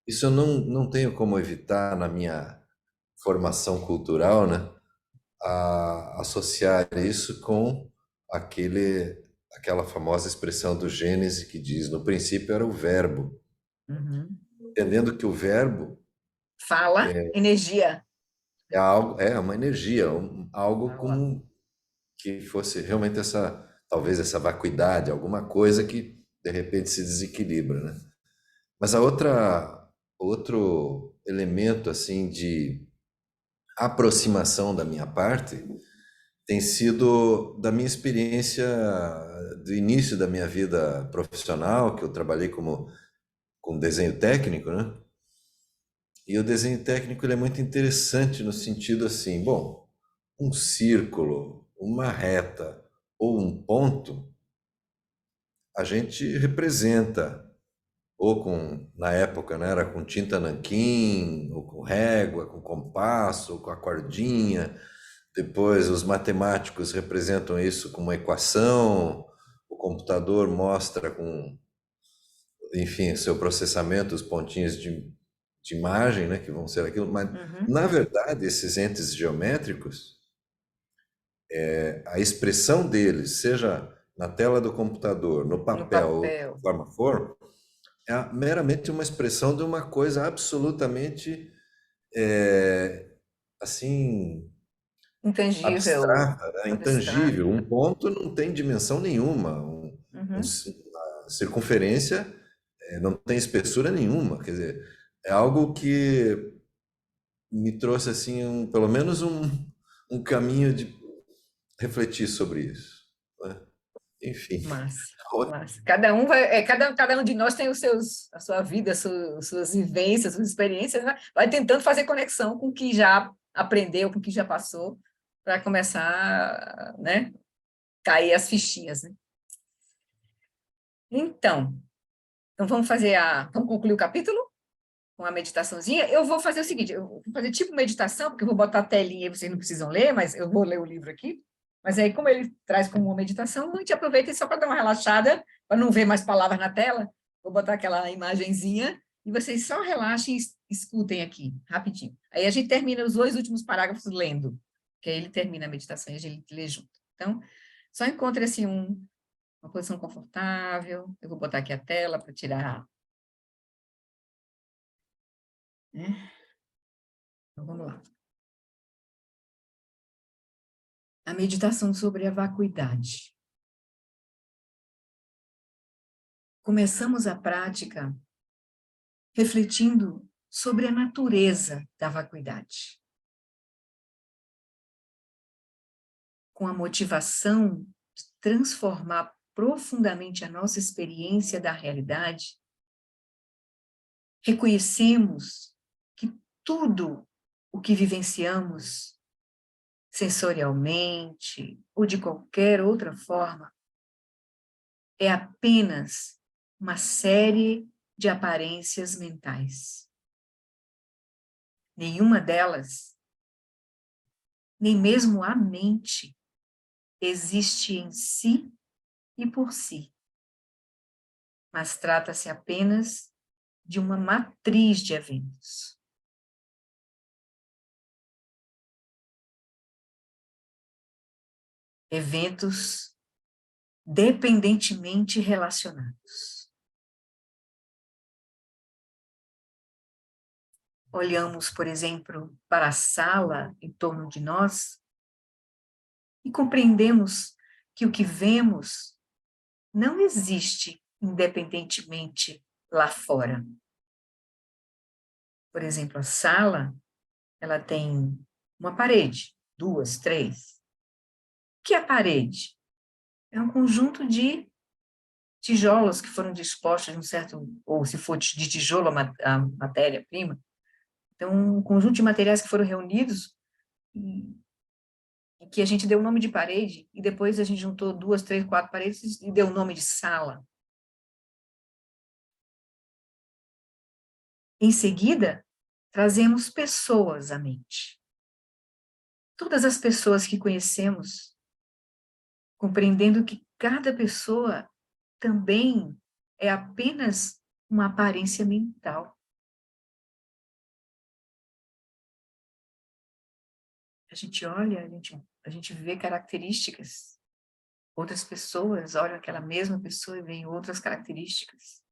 Isso eu não tenho como evitar na minha formação cultural, né? A associar isso com aquela famosa expressão do Gênesis que diz, no princípio era o verbo. Entendendo que o verbo fala energia. É uma energia, algo como que fosse realmente talvez essa vacuidade, alguma coisa que de repente se desequilibra, né? Mas outro elemento assim de aproximação da minha parte tem sido da minha experiência do início da minha vida profissional, que eu trabalhei com desenho técnico, né? E o desenho técnico ele é muito interessante no sentido assim, bom, um círculo, uma reta ou um ponto, a gente representa, na época, né, era com tinta nanquim, ou com régua, com compasso, ou com a cordinha. Depois os matemáticos representam isso com uma equação, o computador mostra enfim, seu processamento, os pontinhos de imagem, né, que vão ser aquilo, mas na verdade esses entes geométricos, a expressão deles, seja na tela do computador, no papel, ou de forma for, é meramente uma expressão de uma coisa absolutamente assim abstrata, né? Intangível. Um ponto não tem dimensão nenhuma, uma circunferência não tem espessura nenhuma, quer dizer, é algo que me trouxe assim pelo menos um caminho de refletir sobre isso, né? Enfim. Massa. Cada um de nós tem a sua vida, suas vivências, suas experiências, né? Vai tentando fazer conexão com o que já aprendeu, com o que já passou, para começar, né, cair as fichinhas, né? Então vamos concluir o capítulo com a meditaçãozinha. Eu vou fazer o seguinte, eu vou fazer tipo meditação, porque eu vou botar a telinha e vocês não precisam ler, mas eu vou ler o livro aqui. Mas aí, como ele traz como uma meditação, a gente aproveita só para dar uma relaxada, para não ver mais palavras na tela. Vou botar aquela imagenzinha e vocês só relaxem e escutem aqui, rapidinho. Aí a gente termina os 2 últimos parágrafos lendo, que aí ele termina a meditação e a gente lê junto. Então, só encontre assim uma posição confortável. Eu vou botar aqui a tela para tirar. Então, vamos lá. A meditação sobre a vacuidade. Começamos a prática refletindo sobre a natureza da vacuidade, com a motivação de transformar profundamente a nossa experiência da realidade, reconhecemos que tudo o que vivenciamos sensorialmente ou de qualquer outra forma é apenas uma série de aparências mentais. Nenhuma delas, nem mesmo a mente, existe em si e por si, mas trata-se apenas de uma matriz de eventos. Eventos dependentemente relacionados. Olhamos, por exemplo, para a sala em torno de nós e compreendemos que o que vemos não existe independentemente lá fora. Por exemplo, a sala, ela tem uma parede, 2, 3. O que é a parede? É um conjunto de tijolos que foram dispostos em um certo, ou se for de tijolo a matéria-prima, então um conjunto de materiais que foram reunidos e que a gente deu o nome de parede, e depois a gente juntou 2, 3, 4 paredes e deu o nome de sala. Em seguida, trazemos pessoas à mente. Todas as pessoas que conhecemos, compreendendo que cada pessoa também é apenas uma aparência mental. A gente olha, a gente vê características. Outras pessoas olham aquela mesma pessoa e veem outras características.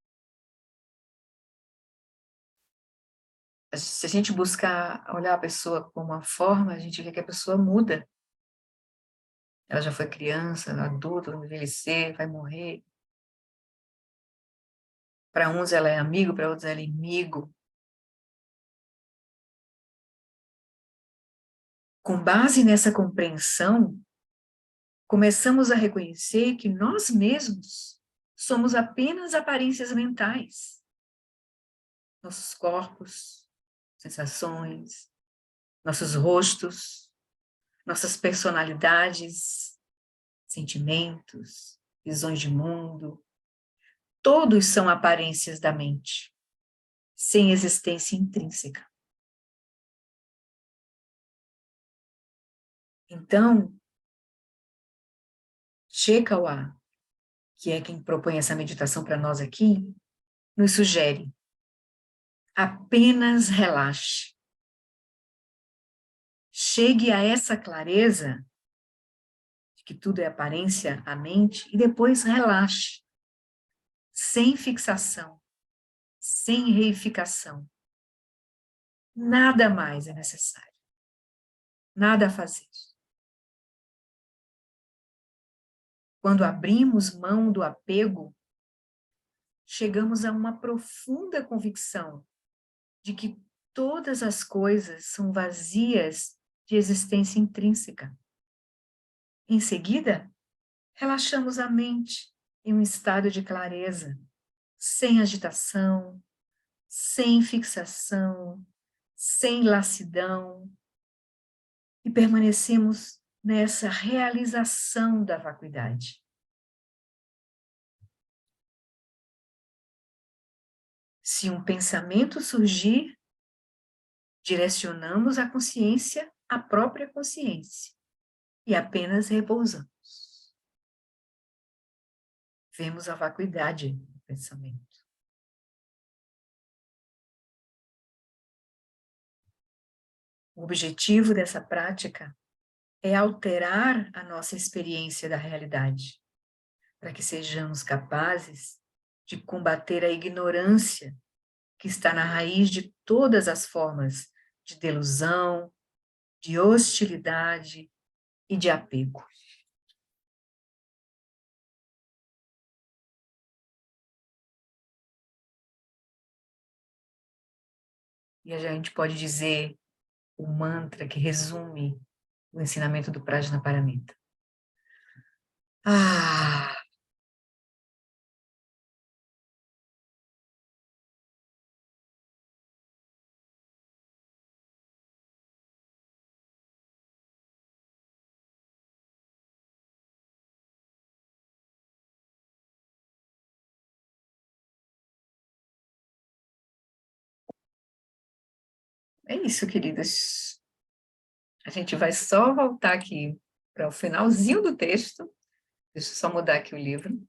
Se a gente buscar olhar a pessoa como uma forma, a gente vê que a pessoa muda. Ela já foi criança, adulta, vai envelhecer, vai morrer. Para uns ela é amigo, para outros ela é inimigo. Com base nessa compreensão, começamos a reconhecer que nós mesmos somos apenas aparências mentais. Nossos corpos, sensações, nossos rostos, nossas personalidades, sentimentos, visões de mundo, todos são aparências da mente, sem existência intrínseca. Então, Chekawa, que é quem propõe essa meditação para nós aqui, nos sugere: apenas relaxe. Chegue a essa clareza de que tudo é aparência à mente e depois relaxe, sem fixação, sem reificação. Nada mais é necessário. Nada a fazer. Quando abrimos mão do apego, chegamos a uma profunda convicção de que todas as coisas são vazias de existência intrínseca. Em seguida, relaxamos a mente em um estado de clareza, sem agitação, sem fixação, sem lassidão, e permanecemos nessa realização da vacuidade. Se um pensamento surgir, direcionamos a consciência à própria consciência e apenas repousamos. Vemos a vacuidade do pensamento. O objetivo dessa prática é alterar a nossa experiência da realidade, para que sejamos capazes de combater a ignorância que está na raiz de todas as formas de delusão, de hostilidade e de apego. E a gente pode dizer o mantra que resume o ensinamento do Prajnaparamita. É isso, queridas. A gente vai só voltar aqui para o finalzinho do texto. Deixa eu só mudar aqui o livro.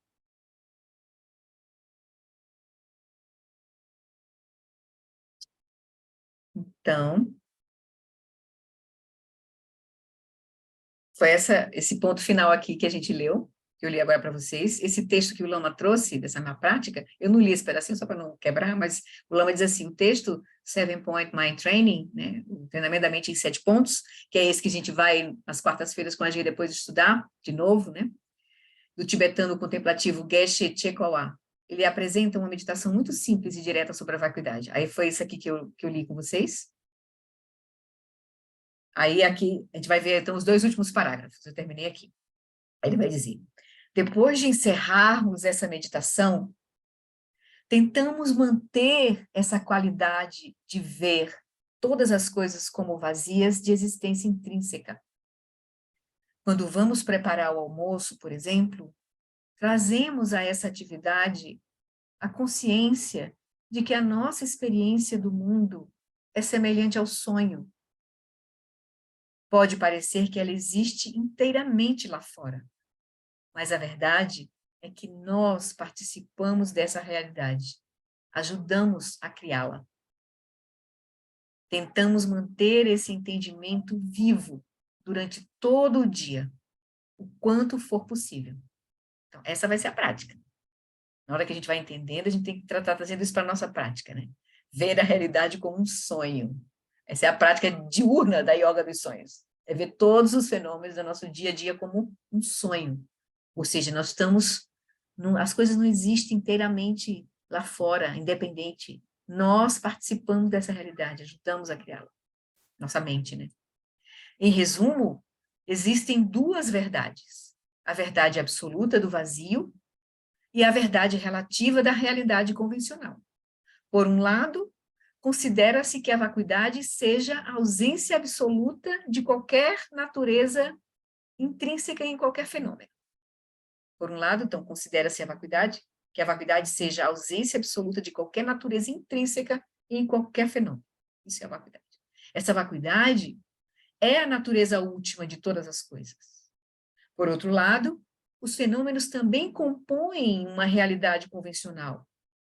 Então, foi esse ponto final aqui que a gente leu, que eu li agora para vocês. Esse texto que o Lama trouxe, dessa minha prática, eu não li esse pedacinho só para não quebrar, mas o Lama diz assim, o texto 7-Point Mind Training, né, o treinamento da mente em 7 pontos, que é esse que a gente vai às quartas-feiras com a gente depois de estudar, de novo, né, do tibetano contemplativo Geshe Chekwa. Ele apresenta uma meditação muito simples e direta sobre a vacuidade. Aí foi isso aqui que eu li com vocês. Aí aqui a gente vai ver então os 2 últimos parágrafos, eu terminei aqui. Aí ele vai dizer, depois de encerrarmos essa meditação, tentamos manter essa qualidade de ver todas as coisas como vazias de existência intrínseca. Quando vamos preparar o almoço, por exemplo, trazemos a essa atividade a consciência de que a nossa experiência do mundo é semelhante ao sonho. Pode parecer que ela existe inteiramente lá fora, mas a verdade é que nós participamos dessa realidade, ajudamos a criá-la. Tentamos manter esse entendimento vivo durante todo o dia, o quanto for possível. Então, essa vai ser a prática. Na hora que a gente vai entendendo, a gente tem que trazendo isso para a nossa prática, né? Ver a realidade como um sonho. Essa é a prática diurna da yoga dos sonhos. É ver todos os fenômenos do nosso dia a dia como um sonho. Ou seja, nós estamos... as coisas não existem inteiramente lá fora, independente. Nós participamos dessa realidade, ajudamos a criá-la. Nossa mente, né? Em resumo, existem 2 verdades. A verdade absoluta do vazio e a verdade relativa da realidade convencional. Por um lado, considera-se que a vacuidade seja a ausência absoluta de qualquer natureza intrínseca em qualquer fenômeno. Por um lado, então, considera-se que a vacuidade seja a ausência absoluta de qualquer natureza intrínseca em qualquer fenômeno. Isso é a vacuidade. Essa vacuidade é a natureza última de todas as coisas. Por outro lado, os fenômenos também compõem uma realidade convencional,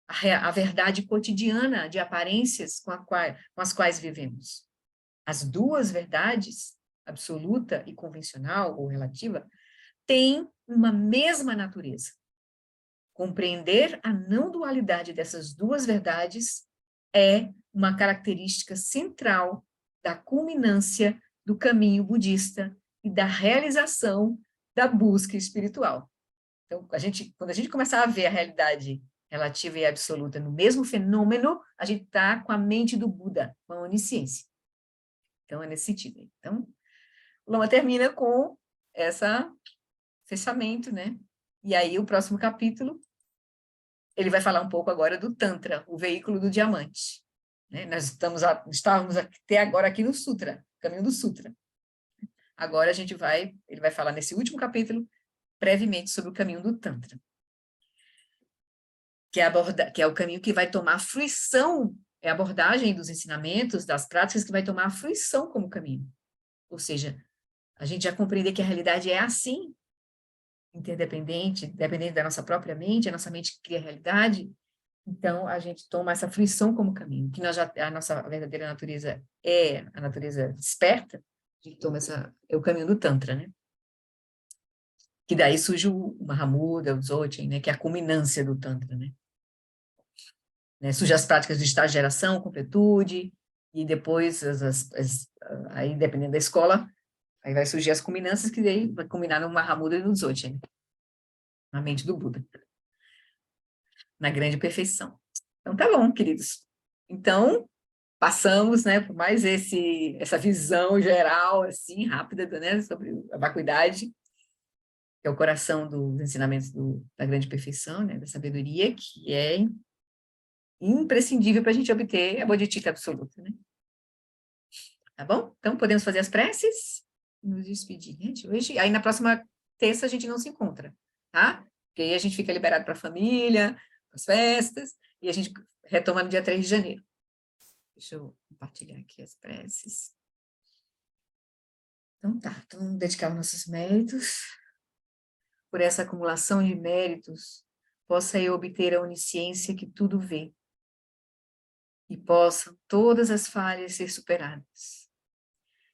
a verdade cotidiana de aparências com as quais vivemos. As 2 verdades, absoluta e convencional ou relativa, têm uma mesma natureza. Compreender a não dualidade dessas 2 verdades é uma característica central da culminância do caminho budista e da realização da busca espiritual. Então, quando a gente começar a ver a realidade relativa e absoluta no mesmo fenômeno, a gente está com a mente do Buda, com a onisciência. Então, é nesse sentido. Então, o Lama termina com esse fechamento, né? E aí, o próximo capítulo, ele vai falar um pouco agora do Tantra, o veículo do diamante. Né? Nós estávamos até agora aqui no Sutra, caminho do Sutra. Agora ele vai falar nesse último capítulo, brevemente, sobre o caminho do Tantra, que é o caminho que vai tomar fruição, é a abordagem dos ensinamentos, das práticas que vai tomar a fruição como caminho. Ou seja, a gente já compreender que a realidade é assim, interdependente, dependente da nossa própria mente, a nossa mente cria a realidade, então a gente toma essa fruição como caminho, que a nossa verdadeira natureza é a natureza desperta, a gente toma é o caminho do Tantra, né? Que daí surge o Mahamudra, o Dzogchen, né? Que é a culminância do Tantra, né? Surge as práticas de estágio de geração, completude, e depois, aí dependendo da escola, aí vai surgir as culminâncias, que daí vai culminar no Mahamudra e no Dzogchen, né? Na mente do Buda, na grande perfeição. Então, tá bom, queridos. Então, passamos, né, por mais essa visão geral, assim, rápida, né, sobre a vacuidade, que é o coração dos ensinamentos da grande perfeição, né, da sabedoria, que é imprescindível para a gente obter a bodhicitta absoluta, né? Tá bom? Então, podemos fazer as preces e nos despedir, gente, hoje. Aí, na próxima terça, a gente não se encontra, tá? Porque aí a gente fica liberado para a família, para as festas, e a gente retoma no dia 3 de janeiro. Deixa eu compartilhar aqui as preces. Então tá, então dedicar os nossos méritos. Por essa acumulação de méritos, possa eu obter a onisciência que tudo vê. E possam todas as falhas ser superadas.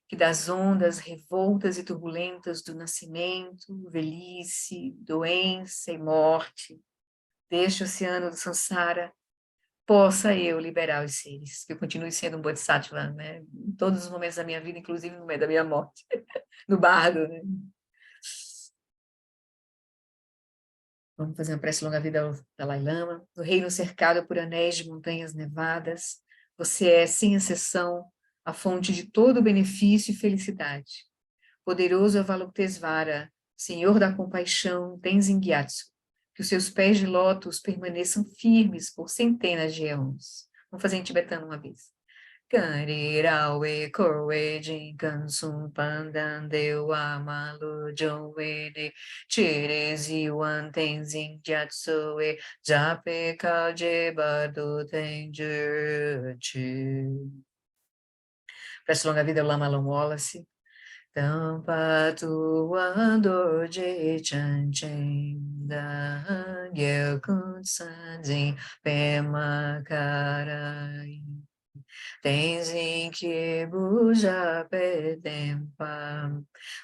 Que das ondas revoltas e turbulentas do nascimento, velhice, doença e morte, deste oceano do Sansara, possa eu liberar os seres, que eu continue sendo um Bodhisattva, né? Em todos os momentos da minha vida, inclusive no meio da minha morte, no bardo, né? Vamos fazer uma prece longa-vida ao Dalai Lama. No reino cercado por anéis de montanhas nevadas, você é, sem exceção, a fonte de todo benefício e felicidade. Poderoso Avalokitesvara, Senhor da compaixão, Tenzin Gyatso, que os seus pés de lótus permaneçam firmes por centenas de anos. Vamos fazer em tibetano uma vez. Karirawe korwe jinkansum pandan dewa malu jowede chirezi wan tenzin jatsoe jape kaje badu tenjurchi. Preste longa vida ao Lama Long Wallace. Tampa tuando je chanchen da gyakun sanzin pema karai. Tenzin que buja pedempa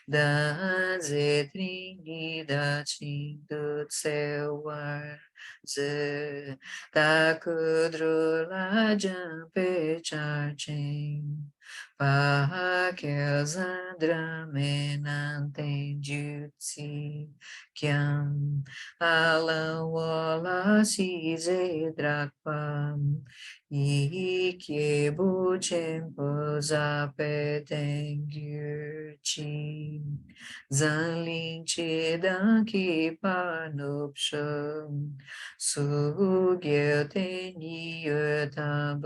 da zetrinidade do céu ar ze takudrula jampe charchen pa que zandra menantendutsi kyam alawala si zedrakpam Iki buchen poza petengurchi zanlin chidan ki panupsham sugye teni yotam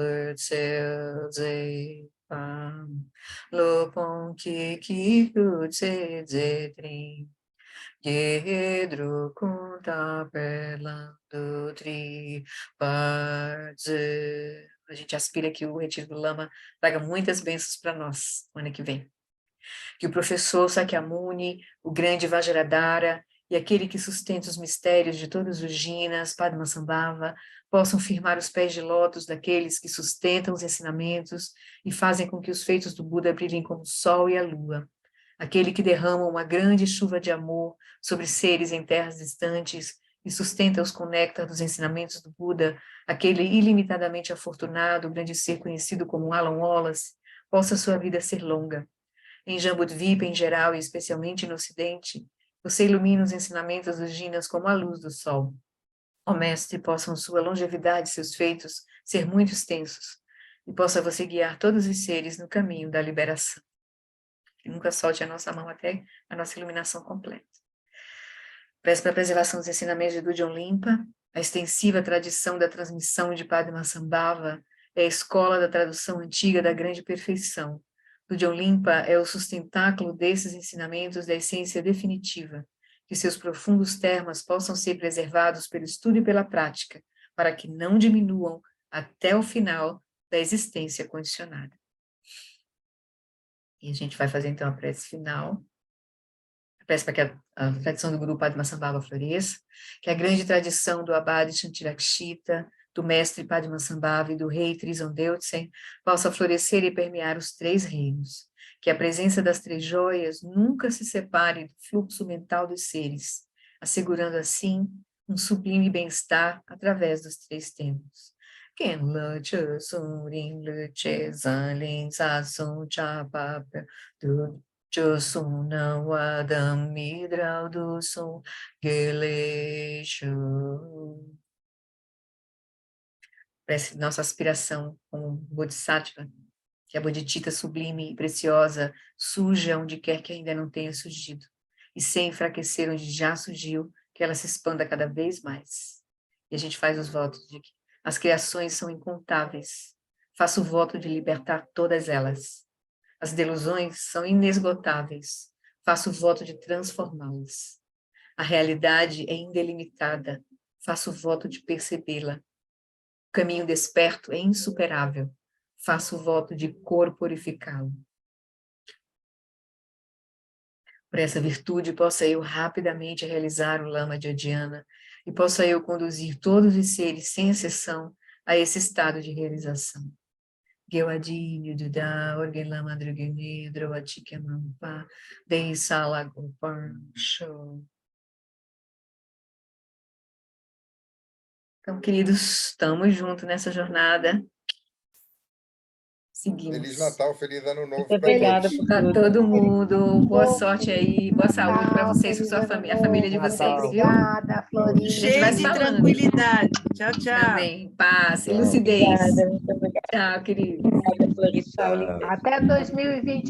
ze pam lopon ki kutse zetrin Yedro conta pelando tri parze. A gente aspira que o Retiro do Lama traga muitas bênçãos para nós no ano que vem. Que o professor Sakyamuni, o grande Vajradhara e aquele que sustenta os mistérios de todos os jinas, Padmasambhava, possam firmar os pés de lótus daqueles que sustentam os ensinamentos e fazem com que os feitos do Buda brilhem como o sol e a lua. Aquele que derrama uma grande chuva de amor sobre seres em terras distantes e sustenta-os com o néctar dos ensinamentos do Buda, aquele ilimitadamente afortunado, o grande ser conhecido como Alan Wallace, possa sua vida ser longa. Em Jambudvipa em geral e especialmente no Ocidente, você ilumina os ensinamentos dos jinas como a luz do sol. Ó Mestre, possam sua longevidade e seus feitos ser muito extensos, e possa você guiar todos os seres no caminho da liberação. Que nunca solte a nossa mão até a nossa iluminação completa. Prece para a preservação dos ensinamentos de Dudjom Limpa, a extensiva tradição da transmissão de Padmasambhava é a escola da tradução antiga da grande perfeição. Dudjom Limpa é o sustentáculo desses ensinamentos da essência definitiva, que seus profundos termas possam ser preservados pelo estudo e pela prática, para que não diminuam até o final da existência condicionada. E a gente vai fazer então a prece final. A prece para que a tradição do Guru Padmasambhava floresça, que a grande tradição do Abade Shantirakshita, do mestre Padmasambhava e do rei Trizon Deutsen possa florescer e permear os três reinos. Que a presença das três joias nunca se separe do fluxo mental dos seres, assegurando assim um sublime bem-estar através dos três tempos. Ken le che sun rin le che zan lin sa sun cha pa pe du cho sun na wa dam midral du sun gele shu. Parece nossa aspiração como Bodhisattva, que a Bodhicitta sublime e preciosa surja onde quer que ainda não tenha surgido, e sem enfraquecer onde já surgiu, que ela se expanda cada vez mais. E a gente faz os votos de que as criações são incontáveis. Faço o voto de libertar todas elas. As delusões são inesgotáveis. Faço o voto de transformá-las. A realidade é indelimitada. Faço o voto de percebê-la. O caminho desperto é insuperável. faço o voto de corporificá-lo. Por essa virtude, possa eu rapidamente realizar o Lama de Adhyana e possa eu conduzir todos os seres, sem exceção, a esse estado de realização. Gewadinho Duda, Orgelama Drugene, Drovatikemampa, Deisala Gopar Show. Então, queridos, estamos juntos nessa jornada. Seguimos. Feliz Natal, feliz Ano Novo Muito para obrigada todos. por Para tudo. todo mundo, boa sorte aí, boa saúde para vocês, para Feliz sua Ano família, a família de Novo. vocês, Muito viu? obrigada, Florinda. gente vai Cheio se de falando. tranquilidade. Tchau, tchau. Também, paz e Tchau. lucidez. Obrigada, muito obrigada, Tchau, querido. Florinda. Até 2020.